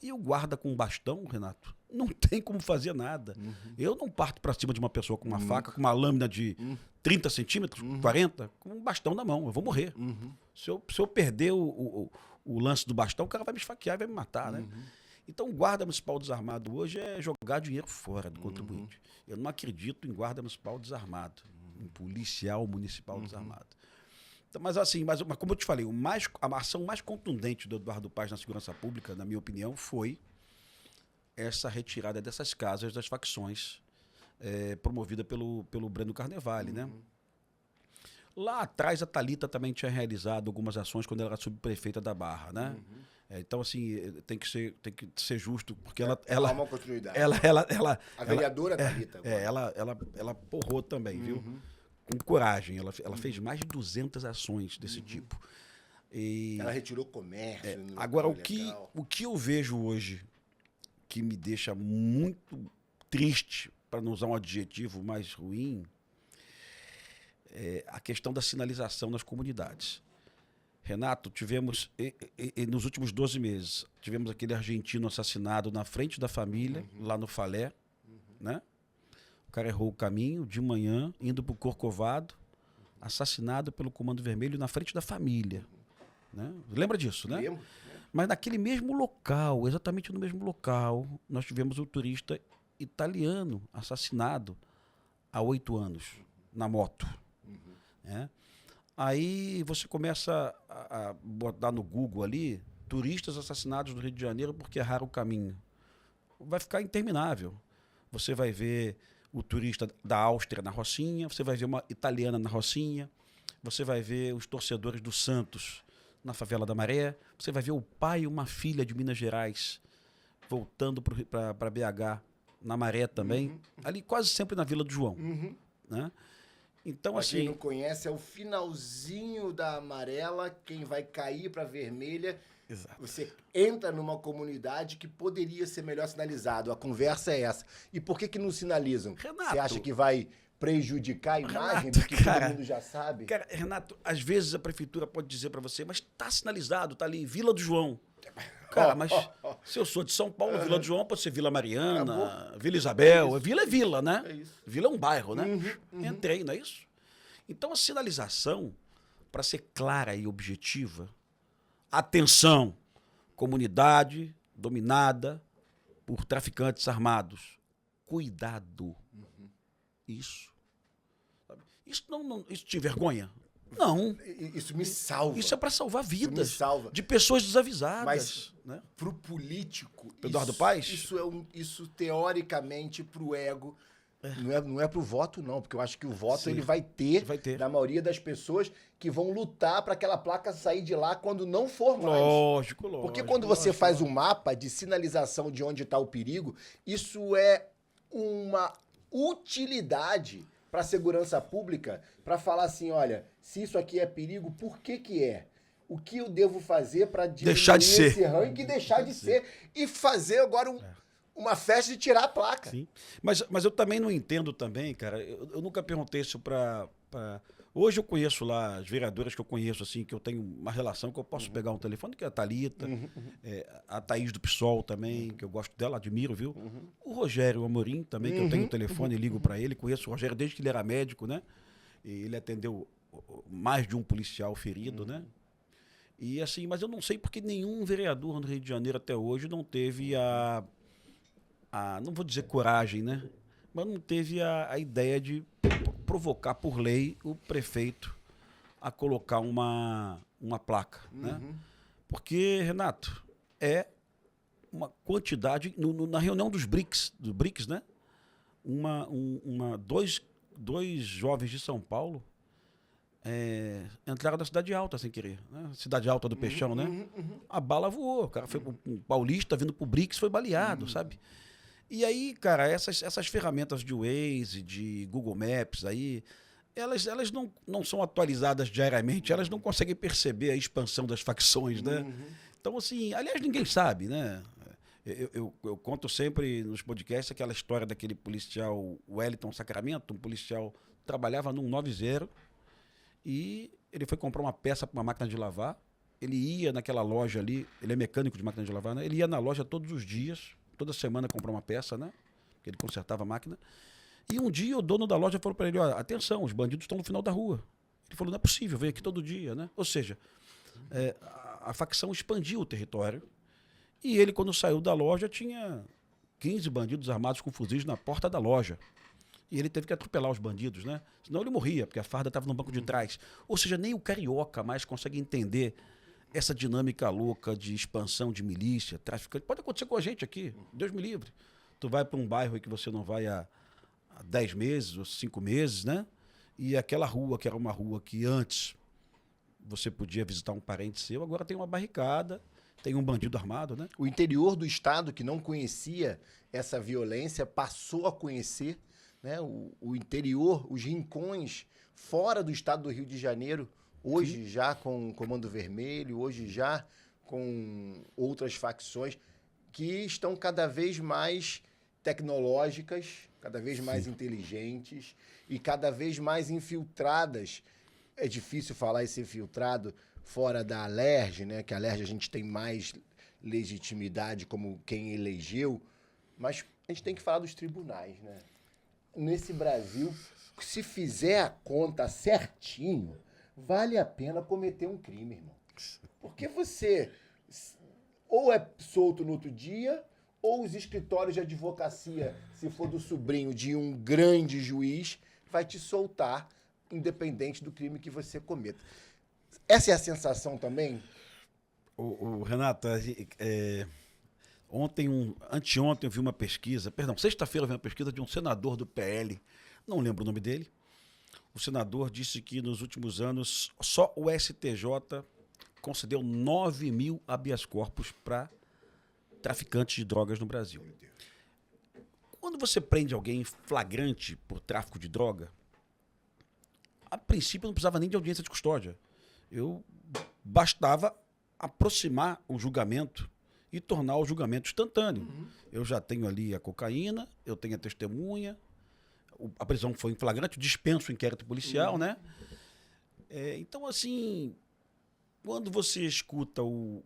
S2: E o guarda com um bastão, Renato, não tem como fazer nada. Eu não parto para cima de uma pessoa com uma faca, com uma lâmina de 30 centímetros, 40, com um bastão na mão. Eu vou morrer. Se eu perder o lance do bastão, o cara vai me esfaquear e vai me matar, né? Então, o guarda municipal desarmado hoje é jogar dinheiro fora do contribuinte. Eu não acredito em guarda municipal desarmado, em policial municipal desarmado. Então, mas assim, mas como eu te falei, a ação mais contundente do Eduardo Paes na segurança pública, na minha opinião, foi essa retirada dessas casas das facções promovida pelo Breno Carnevale, né? Lá atrás, a Thalita também tinha realizado algumas ações quando ela era subprefeita da Barra, né? Então, assim, tem que ser justo, porque ela
S1: uma continuidade.
S2: A
S1: vereadora Thalita.
S2: Ela porrou também, viu? Com coragem. Ela fez mais de 200 ações desse tipo. E,
S1: ela retirou comércio.
S2: Agora, o que eu vejo hoje que me deixa muito triste, para não usar um adjetivo mais ruim, é a questão da sinalização nas comunidades. Renato, tivemos, nos últimos 12 meses, tivemos aquele argentino assassinado na frente da família, lá no Falé, né? O cara errou o caminho de manhã, indo para o Corcovado, assassinado pelo Comando Vermelho na frente da família. Né? Lembra disso, né?
S1: Lembro.
S2: Mas naquele mesmo local, exatamente no mesmo local, nós tivemos um turista italiano assassinado há 8 anos, na moto. Né? Aí você começa a botar no Google ali, turistas assassinados no Rio de Janeiro porque erraram o caminho. Vai ficar interminável. Você vai ver o turista da Áustria na Rocinha, você vai ver uma italiana na Rocinha, você vai ver os torcedores do Santos na Favela da Maré, você vai ver o pai e uma filha de Minas Gerais voltando para BH, na Maré também, ali quase sempre na Vila do João. Né? Então,
S1: pra
S2: assim,
S1: quem não conhece, é o finalzinho da amarela, quem vai cair para vermelha.
S2: Exato.
S1: Você entra numa comunidade que poderia ser melhor sinalizado. A conversa é essa. E por que não sinalizam?
S2: Renato,
S1: você acha que vai prejudicar a imagem
S2: Renato,
S1: do que
S2: cara,
S1: todo mundo já sabe?
S2: Cara, Renato, às vezes a prefeitura pode dizer para você, mas está sinalizado, está ali, Vila do João. Cara, mas se eu sou de São Paulo, Vila do João pode ser Vila Mariana, Vila Isabel. Vila é vila, né?
S1: É isso.
S2: Vila é um bairro, né? Entrei, não é isso? Então a sinalização, para ser clara e objetiva, atenção, comunidade dominada por traficantes armados. Cuidado. Isso. Isso isso te envergonha? Não.
S1: Isso me salva.
S2: Isso é para salvar vidas
S1: Isso me salva.
S2: de pessoas desavisadas.
S1: Mas
S2: né?
S1: pro político,
S2: Eduardo Paes?
S1: Isso teoricamente pro ego, não é pro voto não, porque eu acho que o voto
S2: Sim.
S1: ele vai ter
S2: Da
S1: da maioria das pessoas que vão lutar para aquela placa sair de lá quando não for mais.
S2: Lógico.
S1: Porque quando você faz um mapa de sinalização de onde está o perigo, isso é uma utilidade para a segurança pública, para falar assim, olha, se isso aqui é perigo, por que é? O que eu devo fazer para diminuir esse ranking e deixar de ser? E fazer agora uma festa de tirar a placa.
S2: Sim. Mas eu também não entendo também, cara, eu nunca perguntei isso para... Hoje eu conheço lá as vereadoras que eu conheço, assim, que eu tenho uma relação que eu posso pegar um telefone, que é a Thalita, a Thaís do PSOL também, que eu gosto dela, admiro, viu? O Rogério Amorim também, que eu tenho o telefone e ligo para ele, conheço o Rogério desde que ele era médico, né? E ele atendeu mais de um policial ferido, né? E assim, mas eu não sei porque nenhum vereador no Rio de Janeiro até hoje não teve não vou dizer coragem, né? Mas não teve a ideia de provocar por lei o prefeito a colocar uma placa, né? Porque, Renato, é uma quantidade... na reunião dos BRICS, né? Dois jovens de São Paulo entraram na Cidade Alta sem querer, né? Cidade Alta do Peixão, né? A bala voou, o cara foi um paulista vindo pro BRICS, foi baleado, sabe? E aí, cara, essas ferramentas de Waze, de Google Maps aí, elas não são atualizadas diariamente, elas não conseguem perceber a expansão das facções, né? Então, assim, aliás, ninguém sabe, né? Eu conto sempre nos podcasts aquela história daquele policial Wellington Sacramento, um policial que trabalhava num 90 e ele foi comprar uma peça para uma máquina de lavar. Ele ia naquela loja ali, ele é mecânico de máquina de lavar, né? Ele ia na loja todos os dias, toda semana comprar uma peça, né? Porque ele consertava a máquina. E um dia o dono da loja falou para ele, ó, atenção, os bandidos estão no final da rua. Ele falou, não é possível, vem aqui todo dia, né? Ou seja, a facção expandiu o território e ele, quando saiu da loja, tinha 15 bandidos armados com fuzis na porta da loja. E ele teve que atropelar os bandidos, né? Senão ele morria, porque a farda estava no banco de trás. Ou seja, nem o carioca mais consegue entender essa dinâmica louca de expansão de milícia, traficante. Pode acontecer com a gente aqui, Deus me livre. Tu vai para um bairro que você não vai há 10 meses ou 5 meses, né? E aquela rua, que era uma rua que antes você podia visitar um parente seu, agora tem uma barricada, tem um bandido armado, né?
S1: O interior do estado, que não conhecia essa violência, passou a conhecer, né? O interior, os rincões fora do estado do Rio de Janeiro, hoje Sim. já com o Comando Vermelho, hoje já com outras facções que estão cada vez mais tecnológicas, cada vez mais Sim. inteligentes e cada vez mais infiltradas. É difícil falar e ser infiltrado fora da Alerj, né? Que a Alerj a gente tem mais legitimidade como quem elegeu, mas a gente tem que falar dos tribunais, né? Nesse Brasil, se fizer a conta certinho, vale a pena cometer um crime, irmão. Porque você ou é solto no outro dia, ou os escritórios de advocacia, se for do sobrinho de um grande juiz, vai te soltar, independente do crime que você cometa. Essa é a sensação também?
S2: O Renato, anteontem eu vi uma pesquisa, sexta-feira eu vi uma pesquisa de um senador do PL, não lembro o nome dele. O senador disse que nos últimos anos só o STJ concedeu 9 mil habeas corpus para traficantes de drogas no Brasil. Quando você prende alguém flagrante por tráfico de droga, a princípio não precisava nem de audiência de custódia. Bastava aproximar o julgamento e tornar o julgamento instantâneo. Uhum. Eu já tenho ali a cocaína, eu tenho a testemunha, a prisão foi em flagrante, dispenso o inquérito policial, né? Então, assim, quando você escuta o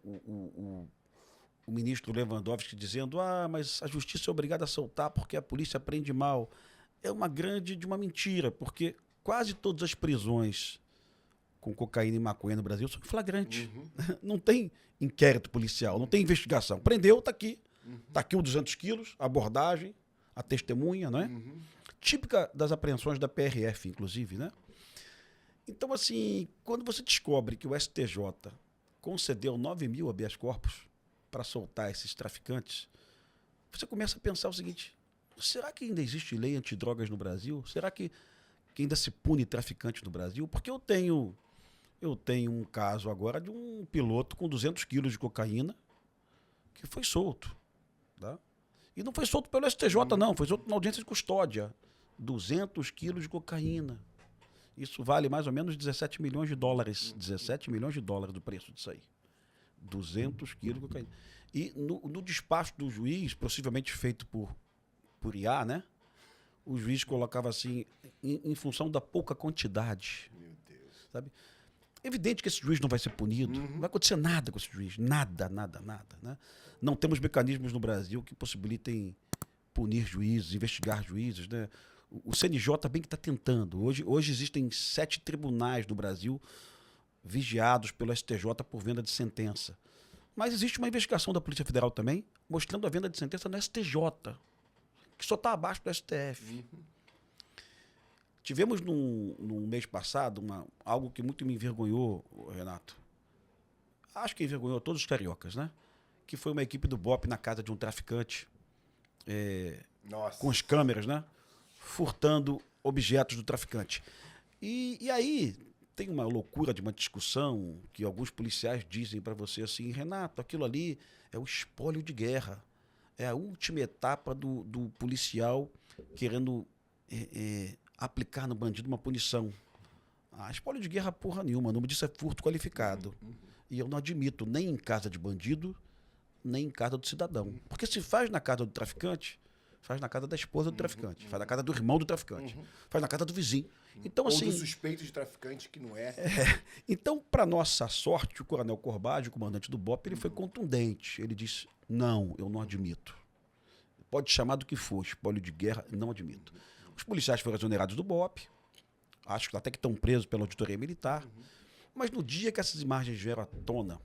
S2: ministro Lewandowski dizendo mas a justiça é obrigada a soltar porque a polícia prende mal, é uma mentira, porque quase todas as prisões com cocaína e maconha no Brasil são flagrantes. Uhum. Não tem inquérito policial, não tem investigação. Prendeu, tá aqui. Uhum. Tá aqui os 200 quilos, a abordagem, a testemunha, né? Uhum. Típica das apreensões da PRF, inclusive, né? Então, assim, quando você descobre que o STJ concedeu 9 mil habeas corpus para soltar esses traficantes, você começa a pensar o seguinte: será que ainda existe lei antidrogas no Brasil? Será que ainda se pune traficante no Brasil? Porque eu tenho um caso agora de um piloto com 200 quilos de cocaína que foi solto. Tá? E não foi solto pelo STJ, não. Foi solto na audiência de custódia. 200 quilos de cocaína. Isso vale mais ou menos 17 milhões de dólares. 17 milhões de dólares do preço disso aí. 200 quilos de cocaína. E no despacho do juiz, possivelmente feito por IA, né? O juiz colocava assim, em função da pouca quantidade. Meu Deus. Sabe? Evidente que esse juiz não vai ser punido. Uhum. Não vai acontecer nada com esse juiz. Nada, nada, nada. Né? Não temos mecanismos no Brasil que possibilitem punir juízes, investigar juízes. Né? O CNJ bem que está tentando. Hoje existem 7 tribunais no Brasil vigiados pelo STJ por venda de sentença. Mas existe uma investigação da Polícia Federal também, mostrando a venda de sentença no STJ, que só está abaixo do STF. Uhum. Tivemos no mês passado algo que muito me envergonhou, Renato. Acho que envergonhou todos os cariocas, né? Que foi uma equipe do BOPE na casa de um traficante, com as câmeras, né? Furtando objetos do traficante. E aí tem uma loucura de uma discussão que alguns policiais dizem para você assim: Renato, aquilo ali é o espólio de guerra. é a última etapa do policial querendo aplicar no bandido uma punição. Espólio de guerra, porra nenhuma. O nome disso é furto qualificado. E eu não admito nem em casa de bandido, nem em casa do cidadão. Porque se faz na casa do traficante, faz na casa da esposa do traficante, faz na casa do irmão do traficante, faz na casa do vizinho. Então,
S1: Ou
S2: assim,
S1: do suspeito de traficante que não é.
S2: Então, para nossa sorte, o coronel Corbage, o comandante do BOP, ele foi contundente. Ele disse, não, eu não admito. Pode chamar do que for, espólio de guerra, não admito. Os policiais foram exonerados do BOP, acho que até que estão presos pela auditoria militar, mas no dia que essas imagens vieram à tona,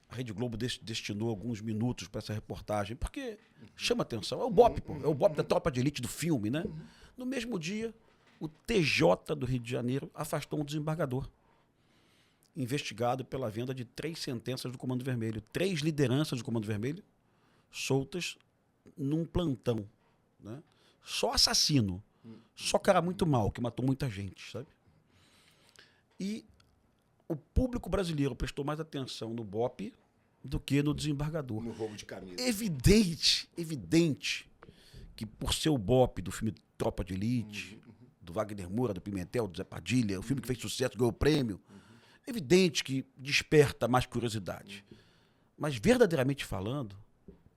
S2: a Rede Globo destinou alguns minutos para essa reportagem, porque chama atenção. É o BOP, pô, é o BOP da tropa de elite do filme, né? No mesmo dia, o TJ do Rio de Janeiro afastou um desembargador, investigado pela venda de 3 sentenças do Comando Vermelho, 3 lideranças do Comando Vermelho soltas num plantão, né? Só assassino, só cara muito mal, que matou muita gente, sabe? E o público brasileiro prestou mais atenção no BOP do que no desembargador.
S1: No roubo de camisa.
S2: Evidente que por ser o BOP do filme Tropa de Elite, do Wagner Moura, do Pimentel, do Zé Padilha, o filme que fez sucesso, ganhou o prêmio, evidente que desperta mais curiosidade. Mas verdadeiramente falando,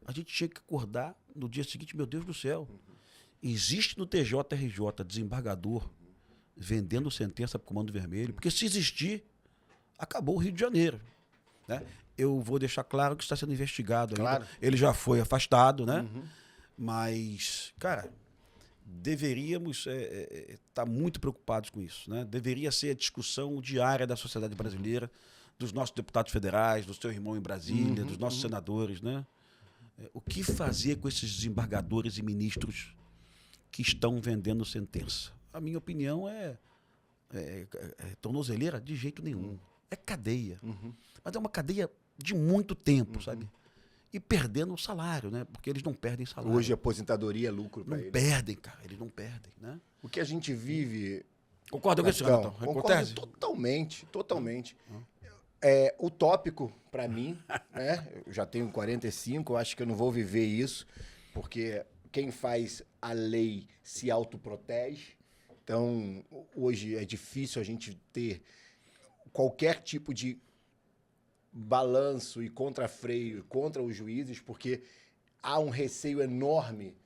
S2: a gente tinha que acordar no dia seguinte, meu Deus do céu, existe no TJRJ desembargador vendendo sentença para o Comando Vermelho, porque se existir, acabou o Rio de Janeiro, né? Eu vou deixar claro que está sendo investigado ainda.
S1: Claro.
S2: Ele já foi afastado, né? Mas, cara, deveríamos estar muito preocupados com isso, né? Deveria ser a discussão diária da sociedade brasileira, dos nossos deputados federais, do seu irmão em Brasília, dos nossos senadores, né? O que fazer com esses desembargadores e ministros que estão vendendo sentença? A minha opinião é tornozeleira de jeito nenhum. É cadeia. Mas é uma cadeia de muito tempo, sabe? E perdendo o salário, né? Porque eles não perdem salário.
S1: Hoje a aposentadoria é lucro para
S2: Não
S1: eles.
S2: perdem, cara. Eles não perdem, né?
S1: O que a gente vive...
S2: Concorda com isso, Renatão?
S1: Concordo totalmente. É utópico para mim, né? Eu já tenho 45, eu acho que eu não vou viver isso, porque quem faz a lei se autoprotege. Então, hoje é difícil a gente ter qualquer tipo de balanço e contrafreio contra os juízes, porque há um receio enorme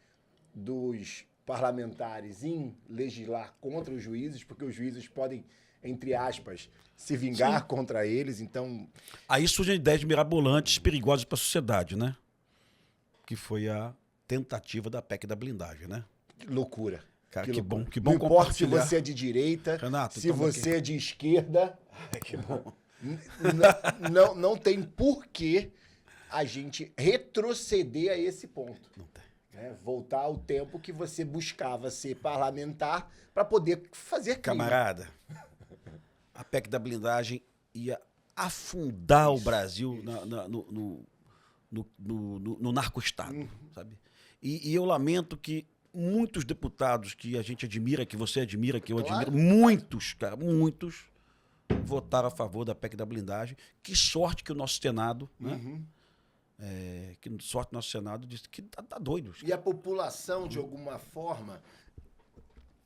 S1: dos parlamentares em legislar contra os juízes, porque os juízes podem, entre aspas, se vingar contra eles. Então,
S2: aí surgem ideias mirabolantes, perigosas para a sociedade, né? Que foi a tentativa da PEC da blindagem, né?
S1: loucura.
S2: Cara, que bom
S1: Não importa se
S2: compartilhar.
S1: você é de direita,
S2: Renato,
S1: se
S2: toma
S1: você
S2: aqui.
S1: é de esquerda.
S2: Que bom.
S1: Não tem porquê a gente retroceder a esse ponto.
S2: Não tem.
S1: Né? Voltar ao tempo que você buscava ser parlamentar para poder fazer crime.
S2: Camarada, a PEC da blindagem ia afundar o Brasil no narco-estado, sabe? E eu lamento que muitos deputados que a gente admira, que você admira, que eu admiro, muitos votaram a favor da PEC da blindagem. Que sorte que o nosso Senado, né? Que sorte que o nosso Senado disse que tá doido.
S1: E a população, de alguma forma,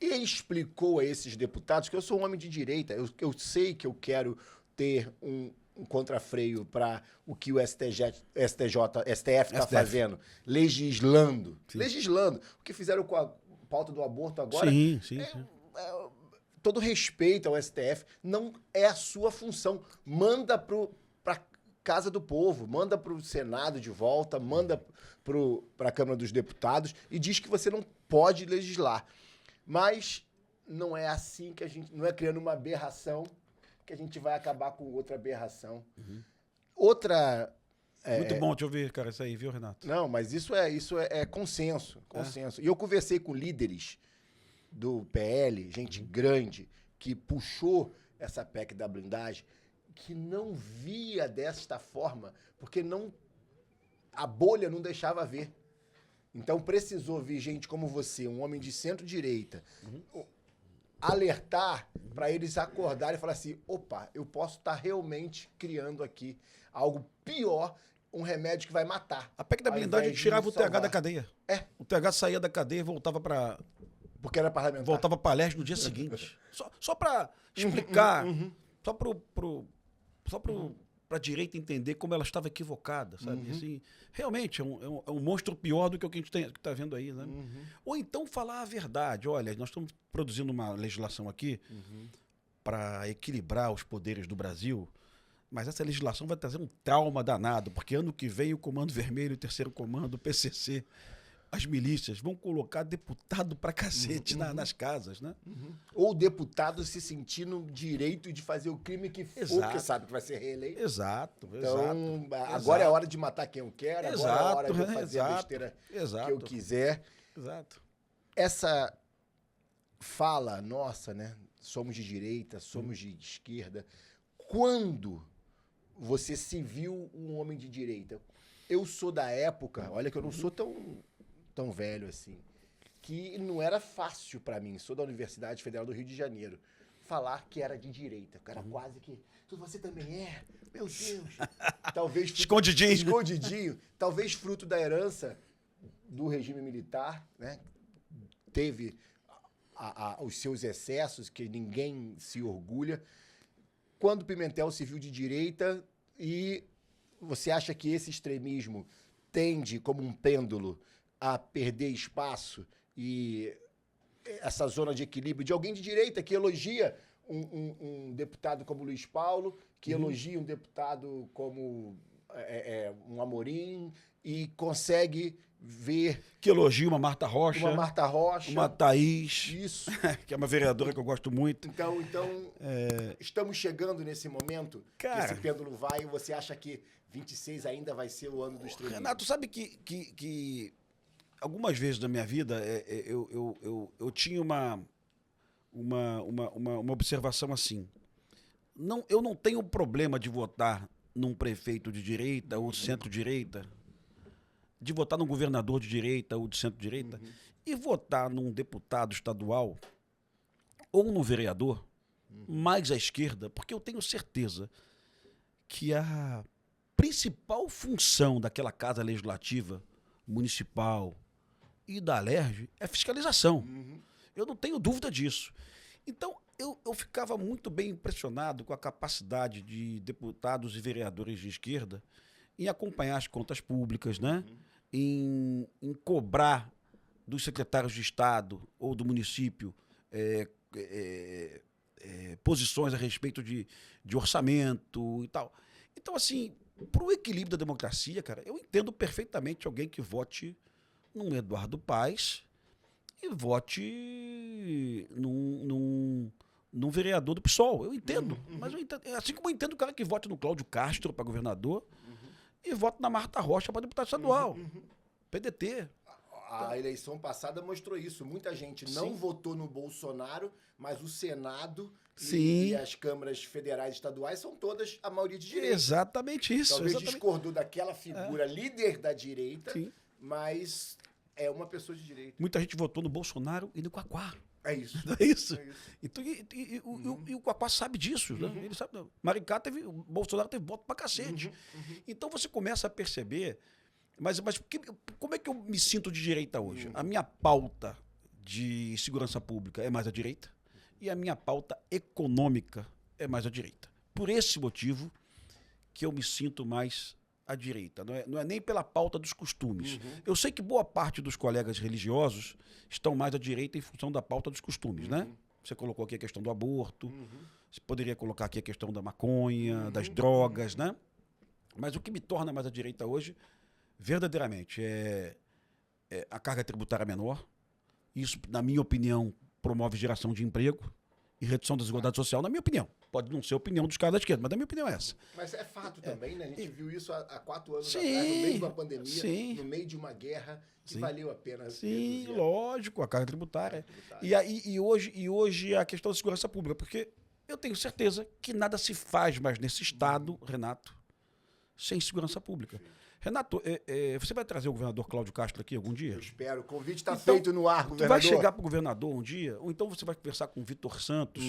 S1: explicou a esses deputados que eu sou um homem de direita, eu sei que eu quero ter um contrafreio para o que o STF está fazendo, legislando. O que fizeram com a pauta do aborto agora,
S2: Sim.
S1: todo respeito ao STF, não é a sua função. Manda para Casa do Povo, manda para o Senado de volta, manda para a Câmara dos Deputados e diz que você não pode legislar. Mas não é assim que a gente... Não é criando uma aberração que a gente vai acabar com outra aberração. Outra...
S2: Muito bom te ouvir, cara, isso aí, viu, Renato?
S1: Não, mas isso é consenso. E eu conversei com líderes do PL, gente grande, que puxou essa PEC da blindagem, que não via desta forma, porque a bolha não deixava ver. Então precisou vir gente como você, um homem de centro-direita, alertar para eles acordarem e falar assim, opa, eu posso estar realmente criando aqui algo pior um remédio que vai matar.
S2: A PEC da
S1: ao
S2: blindagem
S1: invés de
S2: tirava o TH
S1: salvar.
S2: da cadeia. O TH saía da cadeia e voltava para
S1: Porque era parlamentar.
S2: voltava para Leste no dia seguinte. Só para explicar, só para a direita entender como ela estava equivocada, sabe? Assim, realmente é um monstro pior do que o que a gente está vendo aí, né? Ou então falar a verdade. Olha, nós estamos produzindo uma legislação aqui para equilibrar os poderes do Brasil, mas essa legislação vai trazer um trauma danado, porque ano que vem o Comando Vermelho, o Terceiro Comando, o PCC, as milícias vão colocar deputado pra cacete nas casas, né?
S1: Ou o deputado se sentir no direito de fazer o crime que for,
S2: Exato.
S1: porque sabe que vai ser reeleito.
S2: Exato,
S1: Então,
S2: exato.
S1: agora é a hora de matar quem eu quero, agora é a hora de eu fazer a
S2: exato,
S1: besteira
S2: exato.
S1: que eu quiser.
S2: Exato.
S1: Essa fala nossa, né? Somos de direita, somos de esquerda. Quando você se viu um homem de direita? Eu sou da época, olha que eu não sou tão velho assim, que não era fácil pra mim, sou da Universidade Federal do Rio de Janeiro, falar que era de direita. O cara quase que... Você também é? Meu Deus! Talvez...
S2: Escondidinho.
S1: Escondidinho. Talvez fruto da herança do regime militar, né? Teve os seus excessos, que ninguém se orgulha. Quando Pimentel se viu de direita, e você acha que esse extremismo tende, como um pêndulo, a perder espaço e essa zona de equilíbrio de alguém de direita que elogia um deputado como Luiz Paulo, que elogia um deputado como um Amorim e consegue ver...
S2: Que elogia uma Marta Rocha.
S1: Uma Marta Rocha.
S2: Uma Thaís.
S1: Isso.
S2: Que é uma vereadora que eu gosto muito.
S1: Então estamos chegando nesse momento que esse pêndulo vai, e você acha que 26 ainda vai ser o ano do extremismo?
S2: Renato, sabe que algumas vezes na minha vida eu tinha uma observação assim. Eu não tenho problema de votar num prefeito de direita ou centro-direita, de votar num governador de direita ou de centro-direita, e votar num deputado estadual ou num vereador mais à esquerda, porque eu tenho certeza que a principal função daquela casa legislativa municipal e da Alerj é fiscalização. Eu não tenho dúvida disso. Então, eu ficava muito bem impressionado com a capacidade de deputados e vereadores de esquerda em acompanhar as contas públicas, né? Em cobrar dos secretários de Estado ou do município posições a respeito de orçamento e tal. Então, assim, para o equilíbrio da democracia, cara, eu entendo perfeitamente alguém que vote num Eduardo Paes e vote num vereador do PSOL. Eu entendo. Mas eu entendo, assim como eu entendo o cara que vote no Cláudio Castro para governador e vote na Marta Rocha para deputado estadual. PDT.
S1: A eleição passada mostrou isso. Muita gente não votou no Bolsonaro, mas o Senado e as câmaras federais e estaduais são todas a maioria de direita.
S2: Exatamente isso.
S1: Talvez
S2: exatamente.
S1: discordou daquela figura líder da direita, mas é uma pessoa de direita.
S2: Muita gente votou no Bolsonaro e no Quaquá.
S1: É isso.
S2: Não é isso? É isso. Então, e o Quaquá sabe disso. Né? Ele sabe. Maricá o Bolsonaro teve voto pra cacete. Então você começa a perceber. Mas como é que eu me sinto de direita hoje? A minha pauta de segurança pública é mais à direita e a minha pauta econômica é mais à direita. Por esse motivo que eu me sinto mais à direita. Não é nem pela pauta dos costumes. Eu sei que boa parte dos colegas religiosos estão mais à direita em função da pauta dos costumes, né? Você colocou aqui a questão do aborto, você poderia colocar aqui a questão da maconha, das drogas, né? Mas o que me torna mais à direita hoje, verdadeiramente, é a carga tributária menor. Isso, na minha opinião, promove geração de emprego e redução da desigualdade social, na minha opinião. Pode não ser a opinião dos caras da esquerda, mas na minha opinião é essa.
S1: Mas é fato também, né? A gente viu isso há 4 anos atrás, no meio de uma pandemia, no meio de uma guerra, que valeu a pena.
S2: Sim, lógico, a carga tributária. E hoje a questão da segurança pública, porque eu tenho certeza que nada se faz mais nesse Estado, Renato, sem segurança pública. Renato, você vai trazer o governador Cláudio Castro aqui algum dia?
S1: Eu espero. O convite está feito no ar, governador.
S2: Tu vai chegar para o governador um dia, ou então você vai conversar com o Vitor Santos,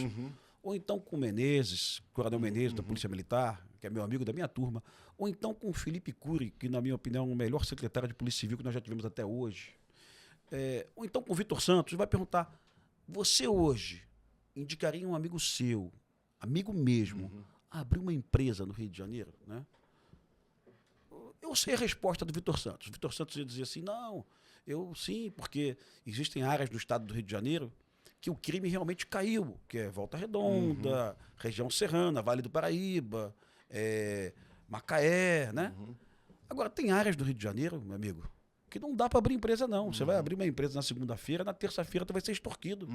S2: ou então com o Menezes, Coronel Menezes, da Polícia Militar, que é meu amigo da minha turma, ou então com o Felipe Cury, que, na minha opinião, é o melhor secretário de Polícia Civil que nós já tivemos até hoje. Ou então com o Vitor Santos, vai perguntar, você hoje indicaria um amigo seu, amigo mesmo, a abrir uma empresa no Rio de Janeiro, né? Eu sei a resposta do Vitor Santos. O Vitor Santos ia dizer assim, não, eu sim, porque existem áreas do estado do Rio de Janeiro que o crime realmente caiu, que é Volta Redonda, região serrana, Vale do Paraíba, Macaé, né? Agora, tem áreas do Rio de Janeiro, meu amigo, que não dá para abrir empresa, não. Você vai abrir uma empresa na segunda-feira, na terça-feira tu vai ser extorquido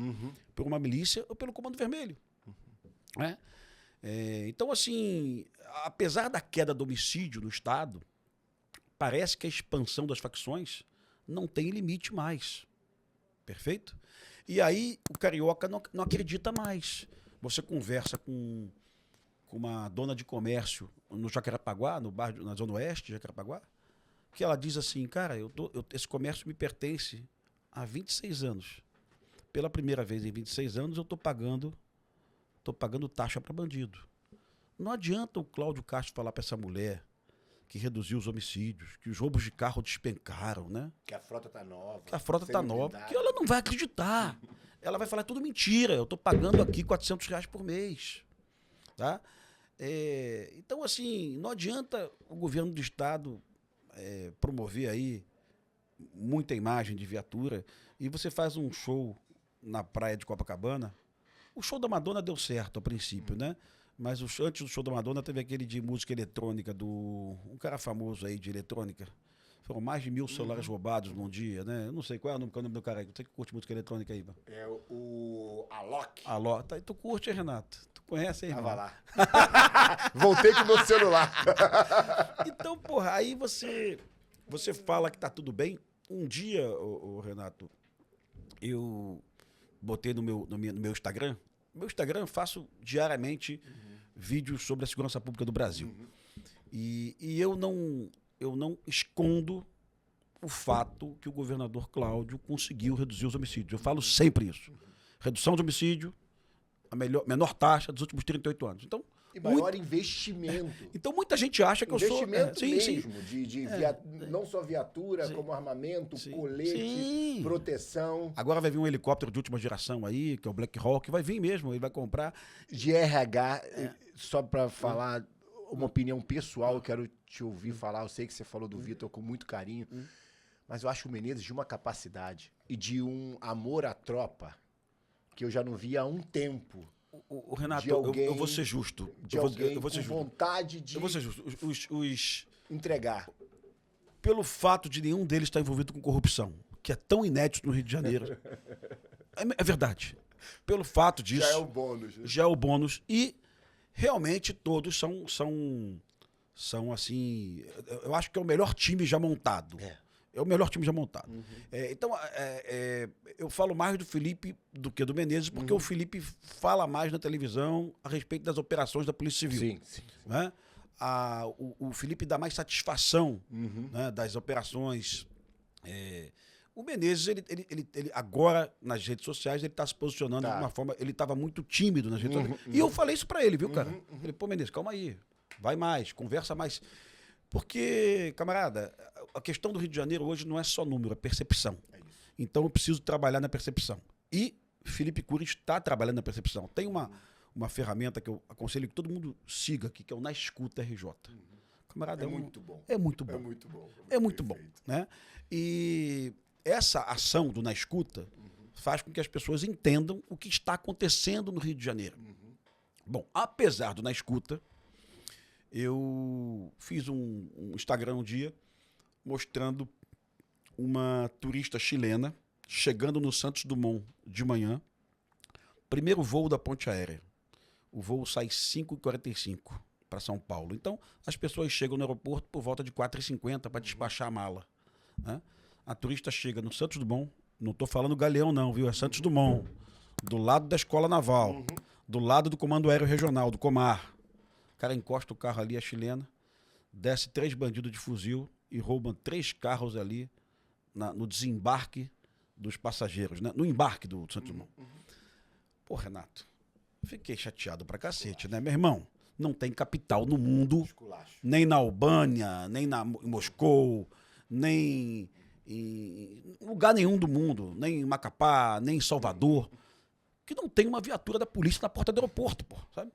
S2: por uma milícia ou pelo Comando Vermelho. Né? Então, assim, apesar da queda do homicídio no estado, parece que a expansão das facções não tem limite mais. Perfeito? E aí o carioca não acredita mais. Você conversa com uma dona de comércio no Jacarepaguá, no bairro, na Zona Oeste de Jacarepaguá, que ela diz assim, cara, esse comércio me pertence há 26 anos. Pela primeira vez em 26 anos eu estou pagando taxa para bandido. Não adianta o Cláudio Castro falar para essa mulher que reduziu os homicídios, que os roubos de carro despencaram, né?
S1: Que a frota tá nova.
S2: Que a frota tá nova. Que ela não vai acreditar. Ela vai falar, é tudo mentira. Eu tô pagando aqui R$400 por mês. Tá? Então, assim, não adianta o governo do estado promover aí muita imagem de viatura e você faz um show na praia de Copacabana. O show da Madonna deu certo a princípio, né? Mas antes do show da Madonna teve aquele de música eletrônica um cara famoso aí de eletrônica. Foram mais de 1000 celulares roubados num dia, né? Eu não sei qual é o nome do cara aí. Você que curte música eletrônica aí, mano.
S1: É o Alok.
S2: Alok. Tá, tu curte, Renato? Tu conhece aí,
S1: Tava
S2: mano?
S1: lá. Voltei com o meu celular.
S2: Então, porra, aí você fala que tá tudo bem. Um dia, Renato, eu botei no meu Instagram. No meu Instagram eu faço diariamente vídeos sobre a segurança pública do Brasil. E eu não escondo o fato que o governador Cláudio conseguiu reduzir os homicídios. Eu falo sempre isso. Redução de homicídio, a menor taxa dos últimos 38 anos. Então,
S1: e maior investimento.
S2: Então muita gente acha que eu sou...
S1: Investimento mesmo, não só viatura, como armamento, colete, proteção.
S2: Agora vai vir um helicóptero de última geração aí, que é o Black Hawk, vai vir mesmo, ele vai comprar.
S1: De RH, só para falar uma opinião pessoal, eu quero te ouvir falar, eu sei que você falou do Vitor com muito carinho, mas eu acho o Menezes de uma capacidade e de um amor à tropa que eu já não vi há um tempo.
S2: O Renato, eu vou ser justo.
S1: Eu vou ser justo. Vontade de...
S2: Eu vou ser justo.
S1: Entregar.
S2: Pelo fato de nenhum deles estar envolvido com corrupção, que é tão inédito no Rio de Janeiro. É verdade. Pelo fato disso...
S1: Já é o bônus. Né?
S2: Já é o bônus. E realmente todos são assim... Eu acho que é o melhor time já montado. É o melhor time já montado. Então, eu falo mais do Felipe do que do Menezes, porque o Felipe fala mais na televisão a respeito das operações da Polícia Civil. Sim. Né? O Felipe dá mais satisfação, né, das operações. O Menezes, ele agora, nas redes sociais, ele está se posicionando de uma forma... Ele estava muito tímido nas redes sociais. E eu falei isso para ele, viu, cara? Falei, pô, Menezes, calma aí. Vai mais, conversa mais. Porque, camarada, a questão do Rio de Janeiro hoje não é só número, é percepção. Então eu preciso trabalhar na percepção. E Felipe Cury está trabalhando na percepção. Tem uma ferramenta que eu aconselho que todo mundo siga aqui, que é o Na Escuta RJ. Camarada,
S1: muito bom.
S2: É muito bom.
S1: É muito bom.
S2: É muito bom. Né? E essa ação do Na Escuta faz com que as pessoas entendam o que está acontecendo no Rio de Janeiro. Bom, apesar do Na Escuta, eu fiz um Instagram um dia mostrando uma turista chilena chegando no Santos Dumont de manhã, primeiro voo da ponte aérea. O voo sai 5h45 para São Paulo. Então, as pessoas chegam no aeroporto por volta de 4h50 para despachar a mala. Né? A turista chega no Santos Dumont, não estou falando Galeão não, viu? É Santos Dumont, do lado da Escola Naval, do lado do Comando Aéreo Regional, do Comar. O cara encosta o carro ali, a chilena, desce 3 bandidos de fuzil e roubam 3 carros ali no desembarque dos passageiros, né? No embarque do Santos Dumont. Pô, Renato, Fiquei chateado pra cacete, né, meu irmão? Não tem capital no mundo,
S1: Esculacho.
S2: nem na Albânia, nem em Moscou, nem em lugar nenhum do mundo, nem em Macapá, nem em Salvador, que não tem uma viatura da polícia na porta do aeroporto, pô, sabe?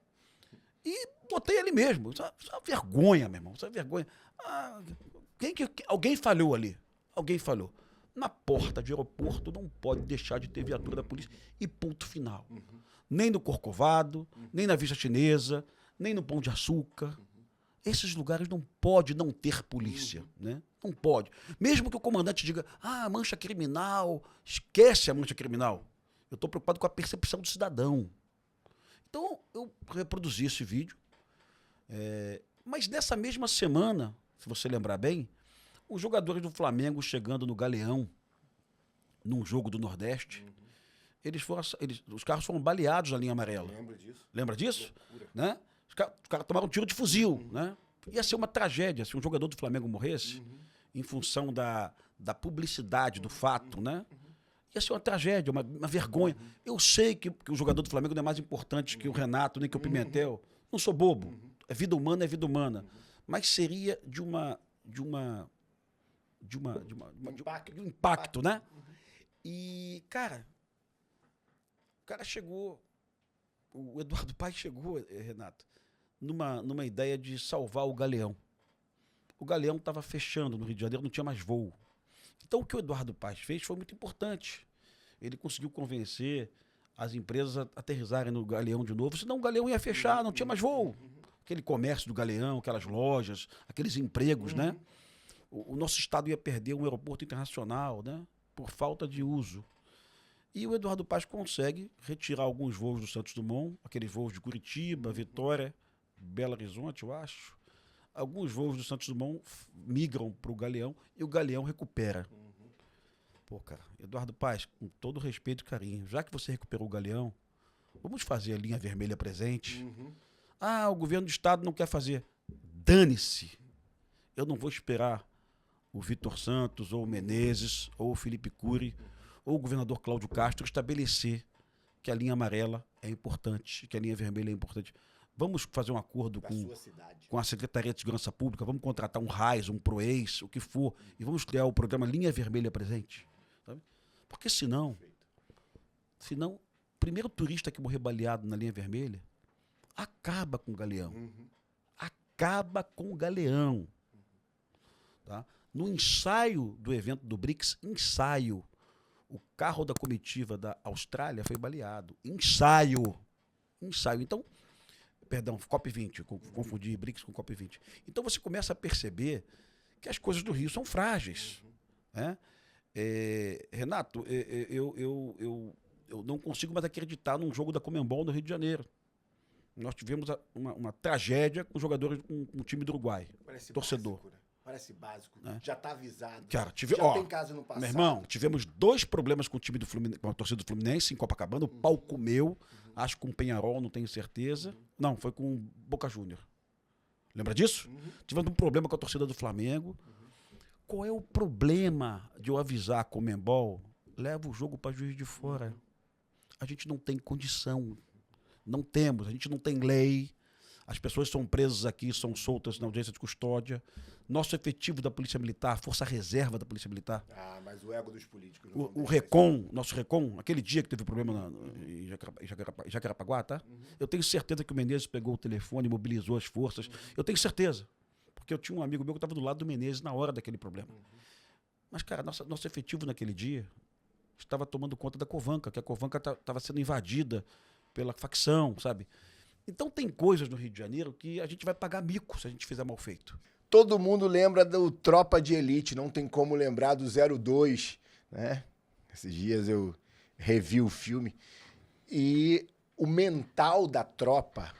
S2: E botei ali mesmo. Isso é uma vergonha, meu irmão. Isso é vergonha. Ah, alguém falhou ali. Alguém falhou. Na porta de aeroporto não pode deixar de ter viatura da polícia. E ponto final. Nem no Corcovado, nem na Vista Chinesa, nem no Pão de Açúcar. Esses lugares não pode não ter polícia, né? Não pode. Mesmo que o comandante diga, mancha criminal, esquece a mancha criminal. Eu estou preocupado com a percepção do cidadão. Então, eu reproduzi esse vídeo. Mas nessa mesma semana, se você lembrar bem, os jogadores do Flamengo chegando no Galeão, num jogo do Nordeste, os carros foram baleados na linha amarela.
S1: Lembro disso.
S2: Lembra disso? Né? Os caras tomaram um tiro de fuzil. Né? Ia ser uma tragédia se um jogador do Flamengo morresse em função da publicidade do fato, né? Ia ser uma tragédia, uma vergonha. Eu sei que o jogador do Flamengo não é mais importante que o Renato, nem que o Pimentel. Não sou bobo. É vida humana, é vida humana. Mas seria de um impacto, né? E, cara, o cara chegou, o Eduardo Paes chegou, Renato, numa ideia de salvar o Galeão. O Galeão estava fechando no Rio de Janeiro, não tinha mais voo. Então, o que o Eduardo Paes fez foi muito importante. Ele conseguiu convencer as empresas a aterrissarem no Galeão de novo, senão o Galeão ia fechar, não tinha mais voo. Aquele comércio do Galeão, aquelas lojas, aqueles empregos, né? O nosso estado ia perder um aeroporto internacional, né? Por falta de uso. E o Eduardo Paes consegue retirar alguns voos do Santos Dumont, aqueles voos de Curitiba, Vitória, Belo Horizonte, eu acho. Alguns voos do Santos Dumont migram para o Galeão e o Galeão recupera. Pô, cara, Eduardo Paes, com todo respeito e carinho, já que você recuperou o Galeão, vamos fazer a linha vermelha presente? O governo do estado não quer fazer. Dane-se. Eu não vou esperar o Vitor Santos, ou o Menezes, ou o Felipe Cury, ou o governador Cláudio Castro estabelecer que a linha amarela é importante, que a linha vermelha é importante. Vamos fazer um acordo com a Secretaria de Segurança Pública, vamos contratar um RAIS, um PROEIS, o que for, e vamos criar o programa Linha Vermelha Presente. Sabe? Porque senão, o primeiro turista que morrer baleado na linha vermelha acaba com o Galeão. Acaba com o Galeão. Tá? No ensaio do evento do BRICS, o carro da comitiva da Austrália foi baleado. Ensaio. Então, perdão, COP20, confundi BRICS com COP20. Então você começa a perceber que as coisas do Rio são frágeis. Né? Renato, eu não consigo mais acreditar num jogo da Conmebol no Rio de Janeiro. Nós tivemos uma tragédia com jogadores com o time do Uruguai.
S1: Parece
S2: torcedor.
S1: Básico, né? Parece básico. Já está avisado.
S2: Cara,
S1: já tem caso no passado.
S2: Meu irmão, tivemos 2 problemas com o time do Fluminense, com a torcida do Fluminense em Copacabana. O pau comeu, acho que com o Penharol, não tenho certeza. Não, foi com o Boca Júnior. Lembra disso? Tivemos um problema com a torcida do Flamengo. Qual é o problema de eu avisar a Conmebol? Leva o jogo para Juiz de Fora. A gente não tem condição. Não temos, a gente não tem lei. As pessoas são presas aqui, são soltas na audiência de custódia. Nosso efetivo da Polícia Militar, Força Reserva da Polícia Militar.
S1: Mas o ego dos políticos.
S2: O RECON, nosso RECON, aquele dia que teve problema em Jacarepaguá, tá? Eu tenho certeza que o Menezes pegou o telefone, mobilizou as forças. Eu tenho certeza. Porque eu tinha um amigo meu que estava do lado do Menezes na hora daquele problema. Mas, cara, nosso efetivo naquele dia estava tomando conta da Covanca, que a Covanca estava sendo invadida pela facção, sabe? Então tem coisas no Rio de Janeiro que a gente vai pagar mico se a gente fizer mal feito.
S1: Todo mundo lembra do Tropa de Elite, não tem como lembrar do 02, né? Esses dias eu revi o filme e o mental da tropa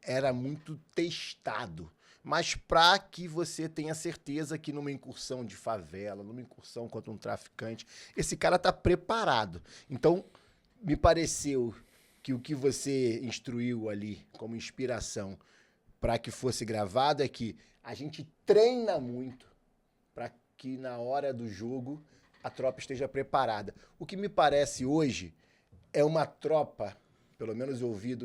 S1: era muito testado. Mas para que você tenha certeza que numa incursão de favela, numa incursão contra um traficante, esse cara tá preparado. Então, me pareceu que o que você instruiu ali como inspiração para que fosse gravado é que a gente treina muito para que na hora do jogo a tropa esteja preparada. O que me parece hoje é uma tropa pelo menos eu ouvi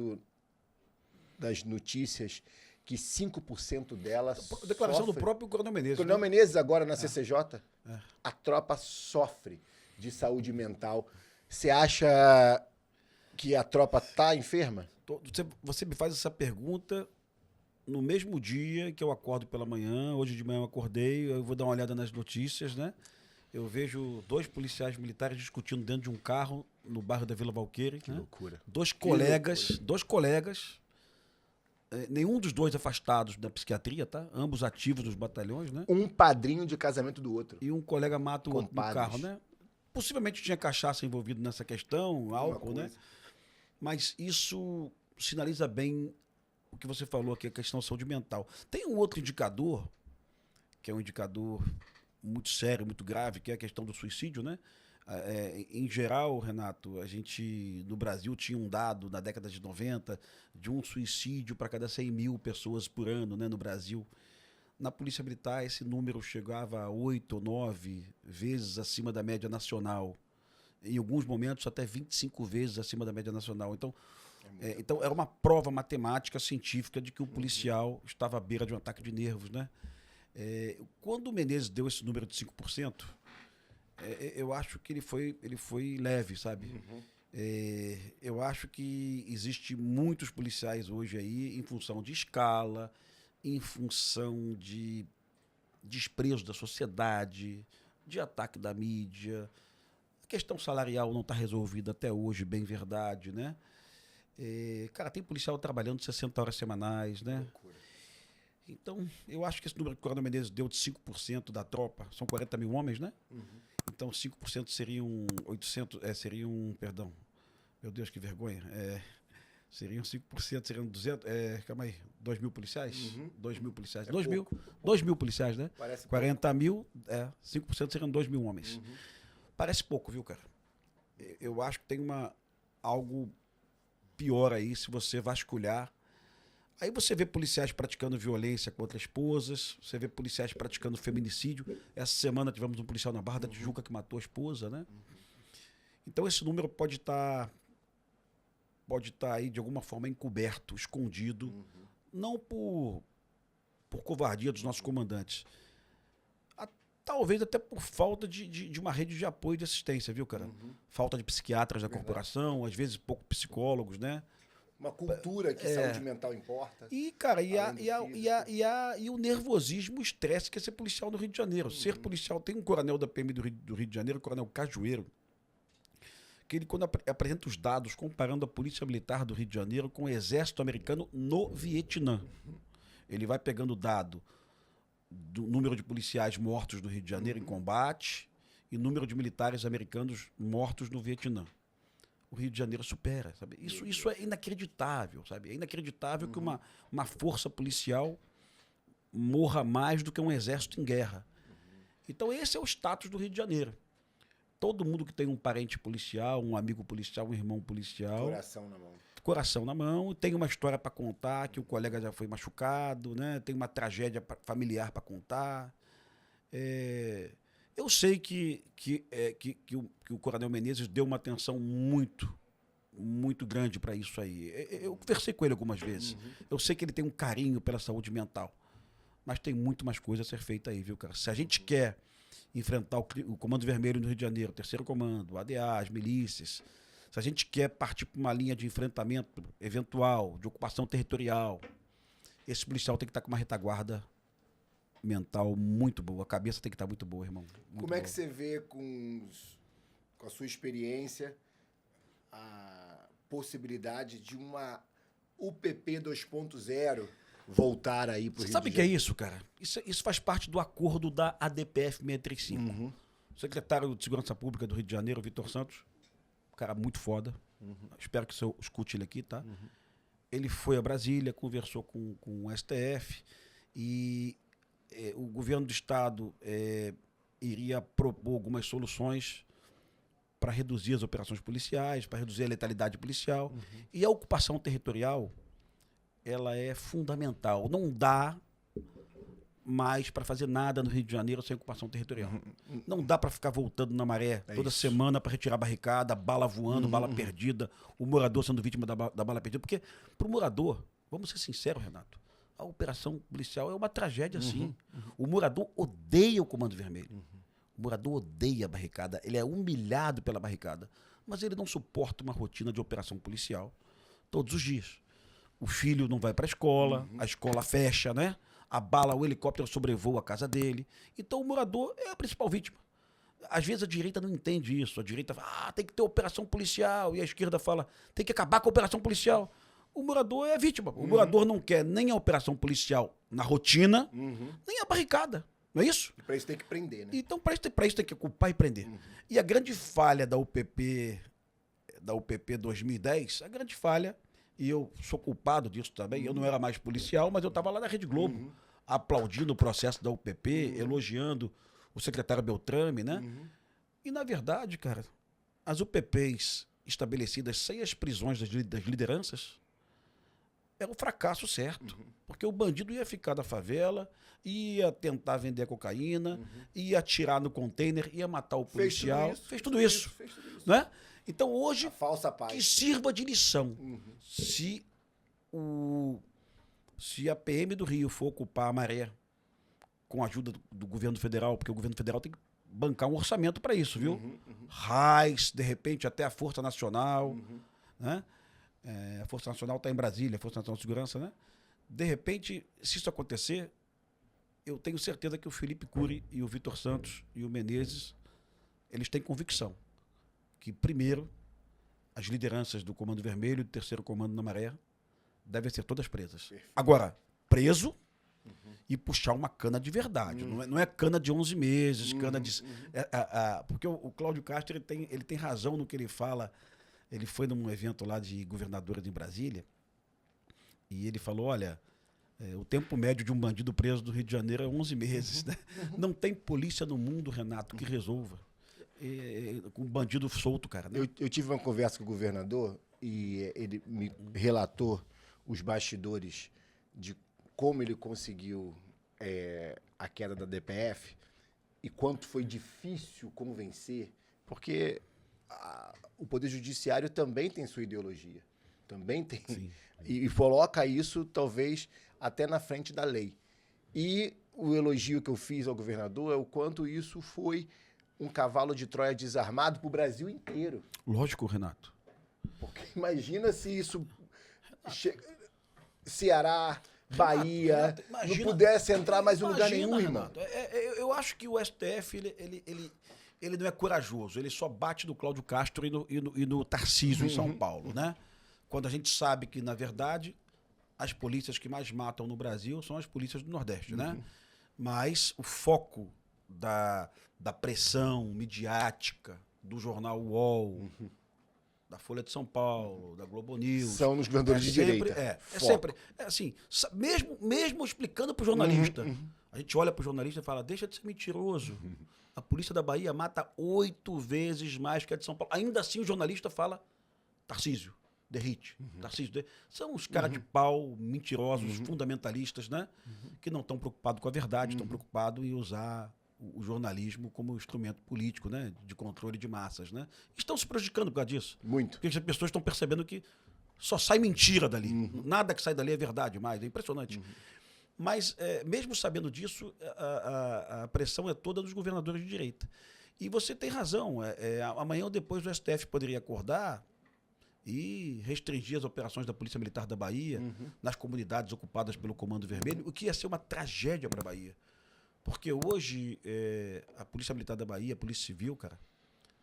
S1: das notícias, que 5% delas
S2: Declaração do próprio Coronel Menezes.
S1: Coronel Menezes agora na CCJ, a tropa sofre de saúde mental. Você acha que a tropa tá enferma?
S2: Você me faz essa pergunta no mesmo dia que eu acordo pela manhã. Hoje de manhã eu acordei, eu vou dar uma olhada nas notícias, né? Eu vejo 2 policiais militares discutindo dentro de um carro no bairro da Vila Valqueire.
S1: Que loucura.
S2: Dois colegas, nenhum dos 2 afastados da psiquiatria, tá? Ambos ativos nos batalhões, né?
S1: Um padrinho de casamento do outro.
S2: E um colega mata o outro no
S1: Compadres.
S2: carro, né? Possivelmente tinha cachaça envolvido nessa questão, álcool, né? Mas isso sinaliza bem o que você falou aqui, a questão da saúde mental. Tem um outro indicador, que é um indicador muito sério, muito grave, que é a questão do suicídio, né? Em geral, Renato, a gente no Brasil tinha um dado na década de 90 de um suicídio para cada 100 mil pessoas por ano, né, no Brasil. Na Polícia Militar, esse número chegava a 8 ou 9 vezes acima da média nacional. Em alguns momentos, até 25 vezes acima da média nacional. Então, era uma prova matemática, científica, de que o policial estava à beira de um ataque de nervos, né? Quando o Menezes deu esse número de 5%, eu acho que ele foi leve, sabe? Eu acho que existe muitos policiais hoje aí, em função de escala, em função de desprezo da sociedade, de ataque da mídia. A questão salarial não está resolvida até hoje, bem verdade, né? Cara, tem policial trabalhando 60 horas semanais, né?
S1: Loucura.
S2: Então, eu acho que esse número que o Coronel Menezes deu de 5% da tropa, são 40 mil homens, né? Então, 5% seriam 800, perdão, meu Deus, que vergonha, seriam 5%, seriam 200, calma aí, 2 mil policiais? 2 mil policiais, 2 mil policiais, né?
S1: Parece
S2: 40 mil, 5% seriam 2 mil homens. Parece pouco, viu, cara? Eu acho que tem algo pior aí, se você vasculhar. Aí você vê policiais praticando violência contra esposas, você vê policiais praticando feminicídio. Essa semana tivemos um policial na Barra da Tijuca que matou a esposa, né? Então esse número pode estar aí de alguma forma encoberto, escondido, não por covardia dos nossos comandantes. Talvez até por falta de uma rede de apoio e de assistência, viu, cara? Falta de psiquiatras da corporação, às vezes pouco psicólogos, né?
S1: Uma cultura que saúde mental importa.
S2: E, cara, e o nervosismo, o estresse que é ser policial no Rio de Janeiro. Ser policial, tem um coronel da PM do Rio de Janeiro, o coronel Cajueiro, que ele, quando apresenta os dados comparando a Polícia Militar do Rio de Janeiro com o Exército Americano no Vietnã, ele vai pegando o dado do número de policiais mortos no Rio de Janeiro em combate e número de militares americanos mortos no Vietnã. O Rio de Janeiro supera, sabe? Isso é inacreditável, sabe? É inacreditável que uma força policial morra mais do que um exército em guerra. Então esse é o status do Rio de Janeiro. Todo mundo que tem um parente policial, um amigo policial, um irmão policial... Coração na mão, tem uma história para contar, que o colega já foi machucado, né? Tem uma tragédia familiar para contar. Eu sei que o Coronel Menezes deu uma atenção muito, muito grande para isso aí. Eu conversei com ele algumas vezes. Eu sei que ele tem um carinho pela saúde mental. Mas tem muito mais coisa a ser feita aí, viu, cara? Se a gente quer enfrentar o Comando Vermelho no Rio de Janeiro, o Terceiro Comando, o ADA, as milícias, se a gente quer partir para uma linha de enfrentamento eventual, de ocupação territorial, esse policial tem que estar com uma retaguarda mental muito boa. A cabeça tem que estar muito boa, irmão.
S1: Como é que você vê com a sua experiência a possibilidade de uma UPP 2.0 voltar aí para o Rio de Janeiro?
S2: Você sabe o que é isso, cara? Isso faz parte do acordo da ADPF 635. O secretário de Segurança Pública do Rio de Janeiro, Vitor Santos, cara muito foda. Espero que você escute ele aqui, tá? Ele foi a Brasília, conversou com o STF e o governo do estado iria propor algumas soluções para reduzir as operações policiais, para reduzir a letalidade policial. E a ocupação territorial, ela é fundamental. Não dá mais para fazer nada no Rio de Janeiro sem ocupação territorial. Não dá para ficar voltando na maré toda semana para retirar barricada, bala voando, bala perdida, o morador sendo vítima da bala perdida. Porque para o morador, vamos ser sinceros, Renato, a operação policial é uma tragédia, sim. O morador odeia o Comando Vermelho. O morador odeia a barricada, ele é humilhado pela barricada, mas ele não suporta uma rotina de operação policial todos os dias. O filho não vai para a escola fecha, né? A bala, o helicóptero sobrevoa a casa dele. Então o morador é a principal vítima. Às vezes a direita não entende isso. A direita fala, tem que ter operação policial. E a esquerda fala, tem que acabar com a operação policial. O morador é a vítima. O morador não quer nem a operação policial na rotina, nem a barricada. Não é isso?
S1: E para isso tem que prender, né?
S2: Então, para isso tem que culpar e prender. E a grande falha da UPP 2010, a grande falha, e eu sou culpado disso também, eu não era mais policial, mas eu estava lá na Rede Globo, aplaudindo o processo da UPP, elogiando o secretário Beltrame, né? E, na verdade, cara, as UPPs estabelecidas sem as prisões das lideranças é um fracasso certo. Porque o bandido ia ficar na favela, ia tentar vender cocaína, ia atirar no container, ia matar o policial. Fez tudo isso. Né? Então hoje, que sirva de lição. Se a PM do Rio for ocupar a maré com a ajuda do governo federal, porque o governo federal tem que bancar um orçamento para isso, viu? RAIS, de repente até a Força Nacional, né? A Força Nacional está em Brasília, a Força Nacional de Segurança, né? De repente, se isso acontecer, eu tenho certeza que o Felipe Cury e o Vitor Santos e o Menezes, eles têm convicção que, primeiro, as lideranças do Comando Vermelho e do Terceiro Comando na Maré devem ser todas presas. Agora, preso e puxar uma cana de verdade. Não é cana de 11 meses, cana de... porque o Cláudio Castro ele tem razão no que ele fala. Ele foi num evento lá de governadores em Brasília e ele falou, olha, o tempo médio de um bandido preso do Rio de Janeiro é 11 meses. Né? Não tem polícia no mundo, Renato, que resolva. Com um bandido solto, cara. Né?
S1: Eu tive uma conversa com o governador e ele me relatou os bastidores de como ele conseguiu a queda da DPF e quanto foi difícil convencer, porque o Poder Judiciário também tem sua ideologia, também tem, e coloca isso talvez até na frente da lei. E o elogio que eu fiz ao governador é o quanto isso foi um cavalo de Troia desarmado para o Brasil inteiro.
S2: Lógico, Renato.
S1: Porque imagina se isso Ceará, Bahia, Renato, não pudesse entrar mais em lugar nenhum, irmão.
S2: Eu acho que o STF ele não é corajoso, ele só bate no Cláudio Castro e no Tarcísio em São Paulo, né? Quando a gente sabe que, na verdade, as polícias que mais matam no Brasil são as polícias do Nordeste, né? Mas o foco da pressão midiática do jornal UOL, da Folha de São Paulo, da Globo News...
S1: São nos governadores de direita.
S2: Sempre assim, mesmo explicando para o jornalista. A gente olha para o jornalista e fala, deixa de ser mentiroso. A polícia da Bahia mata 8 vezes mais que a de São Paulo. Ainda assim o jornalista fala, Tarcísio, derrite. Tarcísio, são os caras de pau, mentirosos, fundamentalistas, né? Que não estão preocupados com a verdade, estão preocupados em usar o jornalismo como instrumento político, né? De controle de massas, né? Estão se prejudicando por causa disso.
S1: Muito.
S2: Porque as pessoas estão percebendo que só sai mentira dali. Nada que sai dali é verdade mais. É impressionante. Mas, mesmo sabendo disso, a pressão é toda dos governadores de direita. E você tem razão. Amanhã ou depois o STF poderia acordar e restringir as operações da Polícia Militar da Bahia nas comunidades ocupadas pelo Comando Vermelho, o que ia ser uma tragédia para a Bahia. Porque hoje a Polícia Militar da Bahia, a Polícia Civil, cara,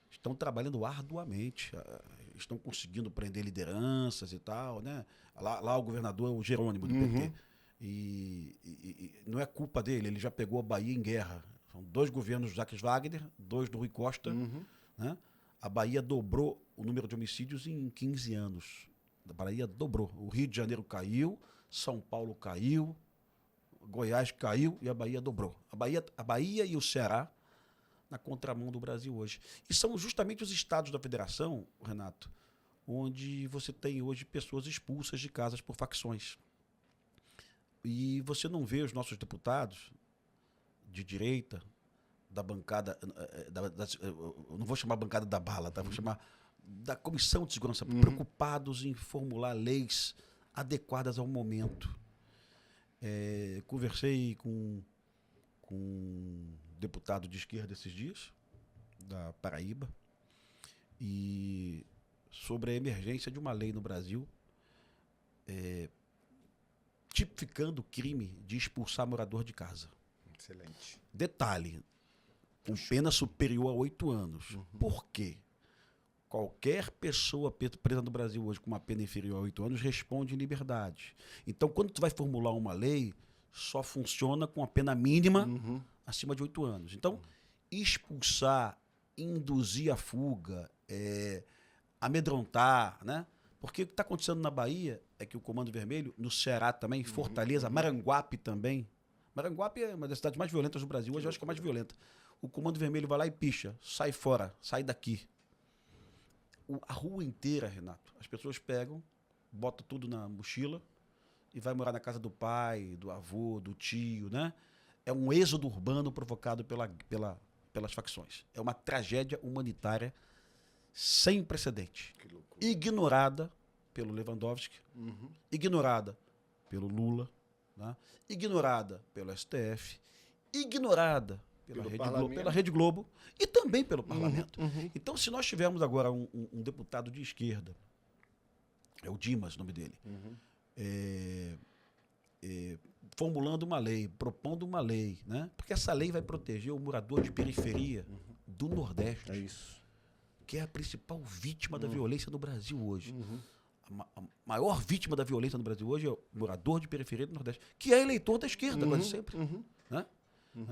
S2: estão trabalhando arduamente. Estão conseguindo prender lideranças e tal, né? Lá o governador é o Jerônimo, do PT. E não é culpa dele, ele já pegou a Bahia em guerra. São 2 governos do Jacques Wagner, 2 do Rui Costa. Né? A Bahia dobrou o número de homicídios em 15 anos. A Bahia dobrou. O Rio de Janeiro caiu, São Paulo caiu, Goiás caiu e a Bahia dobrou. A Bahia e o Ceará na contramão do Brasil hoje. E são justamente os estados da federação, Renato, onde você tem hoje pessoas expulsas de casas por facções. E você não vê os nossos deputados, de direita, da bancada, eu não vou chamar bancada da bala, tá? Vou chamar da Comissão de Segurança Pública, preocupados em formular leis adequadas ao momento. Conversei com um deputado de esquerda esses dias, da Paraíba, e sobre a emergência de uma lei no Brasil tipificando o crime de expulsar morador de casa.
S1: Excelente.
S2: Detalhe, com pena superior a 8 anos. Por quê? Qualquer pessoa presa no Brasil hoje com uma pena inferior a 8 anos responde em liberdade. Então, quando tu vai formular uma lei, só funciona com a pena mínima acima de 8 anos. Então, expulsar, induzir a fuga, amedrontar, né? Porque o que está acontecendo na Bahia é que o Comando Vermelho, no Ceará também, Fortaleza, Maranguape também. Maranguape é uma das cidades mais violentas do Brasil, hoje eu acho que é a mais violenta. O Comando Vermelho vai lá e picha, sai fora, sai daqui. A rua inteira, Renato, as pessoas pegam, botam tudo na mochila e vai morar na casa do pai, do avô, do tio, né? É um êxodo urbano provocado pelas facções. É uma tragédia humanitária sem precedente.
S1: Que loucura.
S2: Ignorada pelo Lewandowski, ignorada pelo Lula, né? Ignorada pelo STF, ignorada pela Rede Globo e também pelo Parlamento. Então, se nós tivermos agora um deputado de esquerda, é o Dimas, o nome dele, formulando uma lei, propondo uma lei, né? Porque essa lei vai proteger o morador de periferia do Nordeste.
S1: É isso.
S2: Que é a principal vítima da violência no Brasil hoje. A maior vítima da violência no Brasil hoje é o morador de periferia do Nordeste, que é eleitor da esquerda, quase sempre. Né?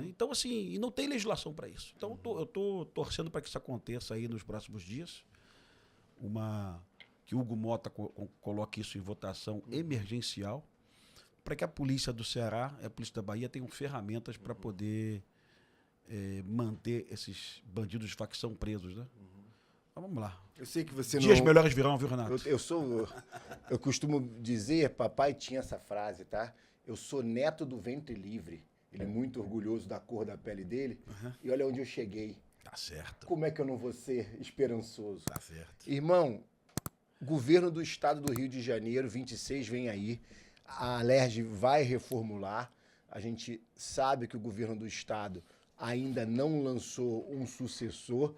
S2: Então, assim, e não tem legislação para isso. Então, eu estou torcendo para que isso aconteça aí nos próximos dias. Que o Hugo Mota coloque isso em votação emergencial, para que a polícia do Ceará e a polícia da Bahia tenham ferramentas para poder manter esses bandidos de facção presos, né? Mas vamos lá.
S1: Eu sei que você
S2: Dias melhores virão, viu, Renato?
S1: Eu costumo dizer, papai tinha essa frase, tá? Eu sou neto do ventre livre. Ele é muito orgulhoso da cor da pele dele. E olha onde eu cheguei.
S2: Tá certo.
S1: Como é que eu não vou ser esperançoso?
S2: Tá certo.
S1: Irmão, governo do estado do Rio de Janeiro, 26 vem aí. A Alerj vai reformular. A gente sabe que o governo do estado ainda não lançou um sucessor.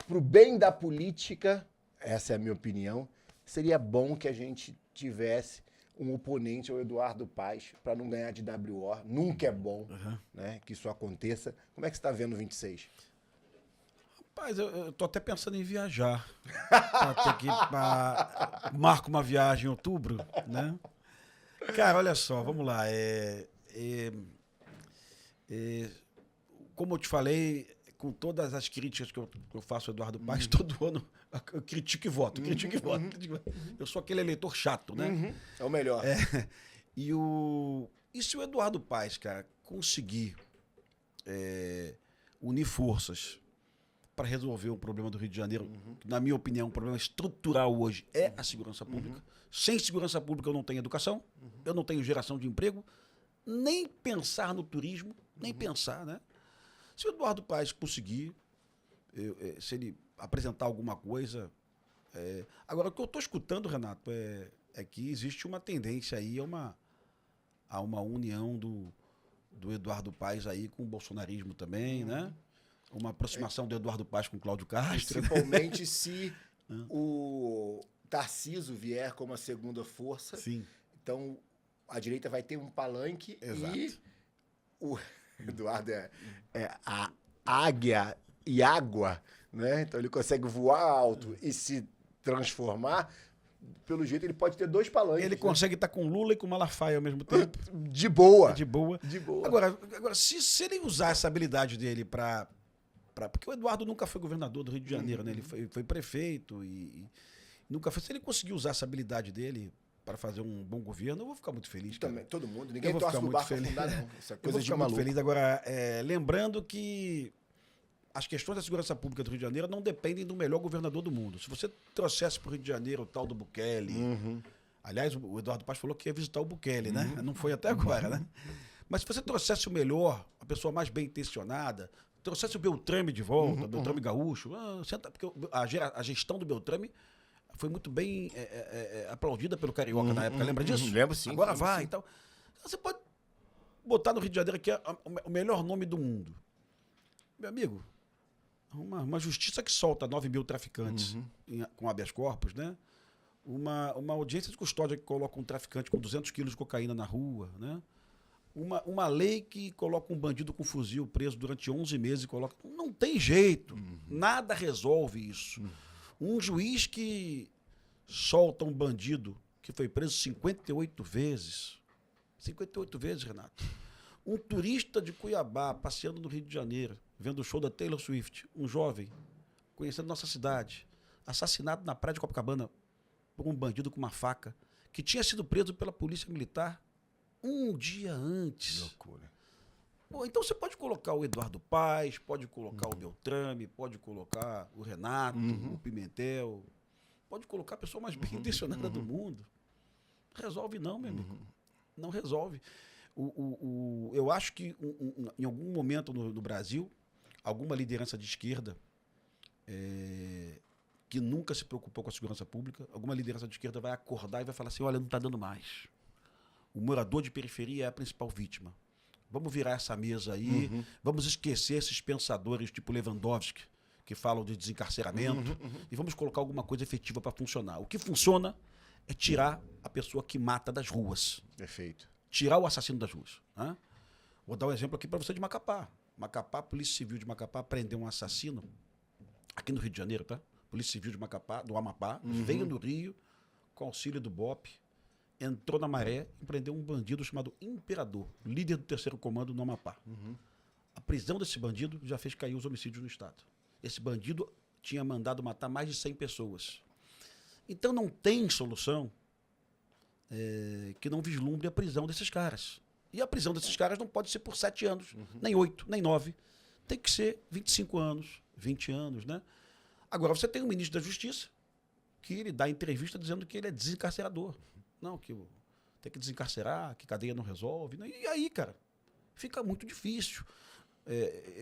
S1: Para o bem da política, essa é a minha opinião, seria bom que a gente tivesse um oponente ao Eduardo Paes para não ganhar de WO. Nunca é bom, né, que isso aconteça. Como é que você está vendo o 26?
S2: Rapaz, eu tô até pensando em viajar. Marco uma viagem em outubro, né? Cara, olha só, vamos lá. Como eu te falei, com todas as críticas que eu faço ao Eduardo Paes, todo ano eu critico e voto, critico e voto. Eu sou aquele eleitor chato, né?
S1: É o melhor.
S2: E se o Eduardo Paes, cara, conseguir unir forças para resolver o problema do Rio de Janeiro, que, na minha opinião, um problema estrutural hoje é a segurança pública. Sem segurança pública eu não tenho educação, eu não tenho geração de emprego, nem pensar no turismo, nem pensar, né? Se o Eduardo Paes conseguir, se ele apresentar alguma coisa... Agora, o que eu estou escutando, Renato, é que existe uma tendência aí a uma união do Eduardo Paes aí com o bolsonarismo também, né? Uma aproximação do Eduardo Paes com o Cláudio Castro.
S1: Principalmente, né? Se o Tarcísio vier como a segunda força.
S2: Sim.
S1: Então, a direita vai ter um palanque.
S2: Exato.
S1: E o Eduardo é a águia e água, né? Então ele consegue voar alto e se transformar. Pelo jeito, ele pode ter 2 palanques.
S2: Ele consegue estar com Lula e com Malafaia ao mesmo tempo.
S1: De boa.
S2: De boa.
S1: De boa.
S2: Agora se ele usar essa habilidade dele porque o Eduardo nunca foi governador do Rio de Janeiro, né? Ele foi prefeito e nunca foi. Se ele conseguir usar essa habilidade dele para fazer um bom governo, eu vou ficar muito feliz.
S1: Também, todo mundo. Ninguém torce no barco
S2: feliz.
S1: Afundar, não. Essa
S2: Eu
S1: coisa
S2: vou
S1: de
S2: ficar
S1: maluco.
S2: muito feliz. Agora, lembrando que as questões da segurança pública do Rio de Janeiro não dependem do melhor governador do mundo. Se você trouxesse para o Rio de Janeiro o tal do Bukele... Aliás, o Eduardo Paes falou que ia visitar o Bukele, né? Não foi até agora, né? Mas se você trouxesse o melhor, a pessoa mais bem intencionada, trouxesse o Beltrame de volta, o Beltrame Gaúcho, porque a gestão do Beltrame foi muito bem aplaudida pelo Carioca na época, lembra disso?
S1: Lembro sim.
S2: Agora vai e tal. Você pode botar no Rio de Janeiro que é o melhor nome do mundo. Meu amigo, uma justiça que solta 9 mil traficantes com habeas corpus, né? Uma audiência de custódia que coloca um traficante com 200 quilos de cocaína na rua, né? Uma lei que coloca um bandido com fuzil preso durante 11 meses e coloca... Não tem jeito. Nada resolve isso. Um juiz que solta um bandido que foi preso 58 vezes. 58 vezes, Renato. Um turista de Cuiabá passeando no Rio de Janeiro, vendo o show da Taylor Swift, um jovem, conhecendo nossa cidade, assassinado na praia de Copacabana por um bandido com uma faca, que tinha sido preso pela polícia militar um dia antes.
S1: Loucura.
S2: Pô, então você pode colocar o Eduardo Paes, pode colocar o Beltrame, pode colocar o Renato, o Pimentel, pode colocar a pessoa mais bem intencionada do mundo. Não resolve não, meu amigo. Não resolve. Eu acho que em algum momento no Brasil, alguma liderança de esquerda que nunca se preocupou com a segurança pública, alguma liderança de esquerda vai acordar e vai falar assim, olha, não está dando mais. O morador de periferia é a principal vítima. Vamos virar essa mesa aí, vamos esquecer esses pensadores tipo Lewandowski, que falam de desencarceramento, e vamos colocar alguma coisa efetiva para funcionar. O que funciona é tirar a pessoa que mata das ruas.
S1: Perfeito.
S2: Tirar o assassino das ruas. Né? Vou dar um exemplo aqui para você de Macapá. Macapá, a Polícia Civil de Macapá prendeu um assassino, aqui no Rio de Janeiro, tá? Polícia Civil de Macapá, do Amapá, veio no Rio, com auxílio do BOPE, entrou na Maré e prendeu um bandido chamado Imperador, líder do 3º Comando no Amapá. A prisão desse bandido já fez cair os homicídios no estado. Esse bandido tinha mandado matar mais de 100 pessoas. Então não tem solução que não vislumbre a prisão desses caras. E a prisão desses caras não pode ser por 7 anos, nem 8, nem 9. Tem que ser 25 anos, 20 anos, né? Agora você tem um ministro da Justiça que ele dá entrevista dizendo que ele é desencarcerador. Não, que tem que desencarcerar, que cadeia não resolve. E aí, cara, fica muito difícil.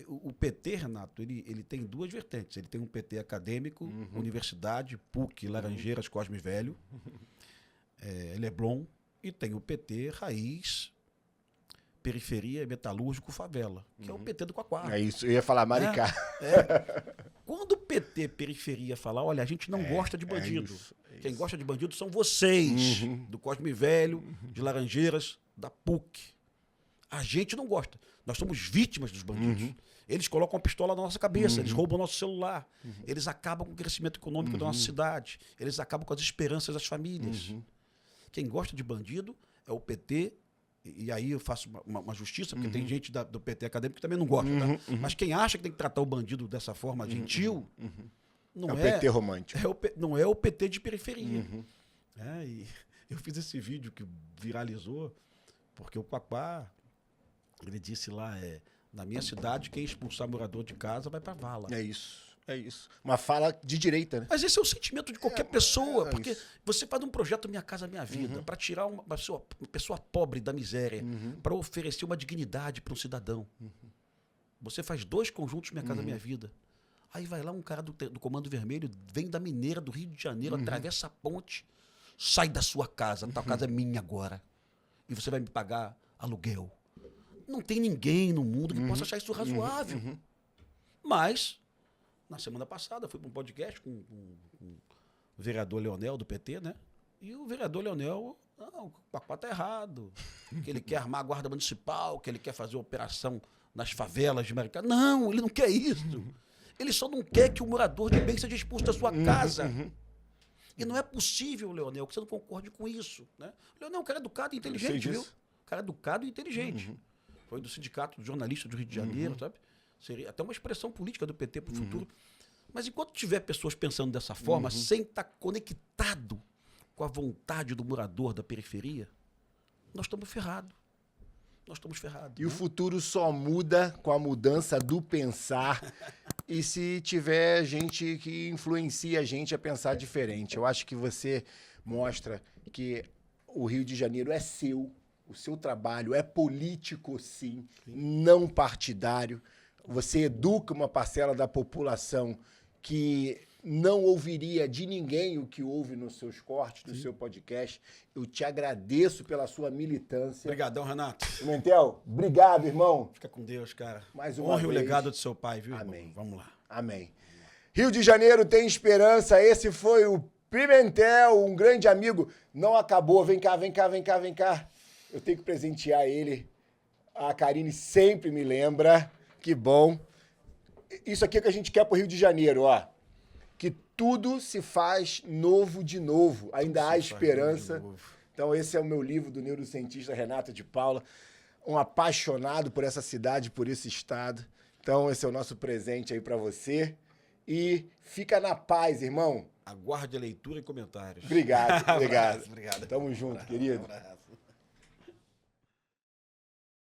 S2: O PT, Renato, ele tem 2 vertentes. Ele tem um PT acadêmico, universidade, PUC, Laranjeiras, Cosme Velho, Leblon, e tem o PT raiz, periferia, metalúrgico, favela, que é o PT do Quaquá.
S1: É isso, eu ia falar Maricá.
S2: Quando o PT periferia falar, olha, a gente não gosta de bandido. Quem gosta de bandido são vocês, do Cosme Velho, de Laranjeiras, da PUC. A gente não gosta. Nós somos vítimas dos bandidos. Eles colocam a pistola na nossa cabeça, eles roubam o nosso celular, eles acabam com o crescimento econômico da nossa cidade, eles acabam com as esperanças das famílias. Quem gosta de bandido é o PT, e aí eu faço uma justiça, porque tem gente do PT acadêmico que também não gosta, tá? Mas quem acha que tem que tratar o bandido dessa forma gentil, não
S1: é o PT romântico.
S2: Não é o PT de periferia. E eu fiz esse vídeo que viralizou, porque o Quaquá, ele disse lá, na minha cidade, quem expulsar morador de casa vai pra vala.
S1: É isso. É isso. Uma fala de direita, né?
S2: Mas esse é o sentimento de qualquer pessoa, porque você faz um projeto Minha Casa Minha Vida, para tirar uma pessoa pobre da miséria, para oferecer uma dignidade para um cidadão. Você faz 2 conjuntos Minha Casa Minha Vida. Aí vai lá um cara do Comando Vermelho, vem da Mineira, do Rio de Janeiro, atravessa a ponte, sai da sua casa, tua casa é minha agora, e você vai me pagar aluguel. Não tem ninguém no mundo que possa achar isso razoável. Mas... Na semana passada, fui para um podcast com o vereador Leonel, do PT, né? E o vereador Leonel, o Quaquá tá errado, que ele quer armar a guarda municipal, que ele quer fazer operação nas favelas de Maricá. Não, ele não quer isso. Ele só não quer que o morador de bem seja expulso da sua casa. E não é possível, Leonel, que você não concorde com isso, né? O Leonel é um cara educado e inteligente, viu? Um cara educado e inteligente. Foi do Sindicato dos Jornalistas do Rio de Janeiro, sabe? Seria até uma expressão política do PT para o futuro. Mas enquanto tiver pessoas pensando dessa forma, sem estar conectado com a vontade do morador da periferia, nós estamos ferrados. Nós estamos ferrados.
S1: E o futuro só muda com a mudança do pensar e se tiver gente que influencia a gente a pensar diferente. Eu acho que você mostra que o Rio de Janeiro é seu. O seu trabalho é político, sim, não partidário. Você educa uma parcela da população que não ouviria de ninguém o que ouve nos seus cortes, no seu podcast. Eu te agradeço pela sua militância.
S2: Obrigadão, Renato.
S1: Pimentel, obrigado, irmão.
S2: Fica com Deus, cara.
S1: Mais uma
S2: Honre o
S1: vez.
S2: legado do seu pai, viu, irmão?
S1: Amém.
S2: Vamos lá.
S1: Amém. Rio de Janeiro tem esperança. Esse foi o Pimentel, um grande amigo. Não acabou. Vem cá, vem cá, vem cá, vem cá. Eu tenho que presentear ele. A Karine sempre me lembra. Que bom. Isso aqui é o que a gente quer pro Rio de Janeiro, ó. Que tudo se faz novo de novo. Ainda há esperança. Então esse é o meu livro do neurocientista Renato de Paula. Um apaixonado por essa cidade, por esse estado. Então esse é o nosso presente aí pra você. E fica na paz, irmão.
S2: Aguarde a leitura e comentários.
S1: Obrigado, obrigado.
S2: Obrigado.
S1: Tamo junto, querido.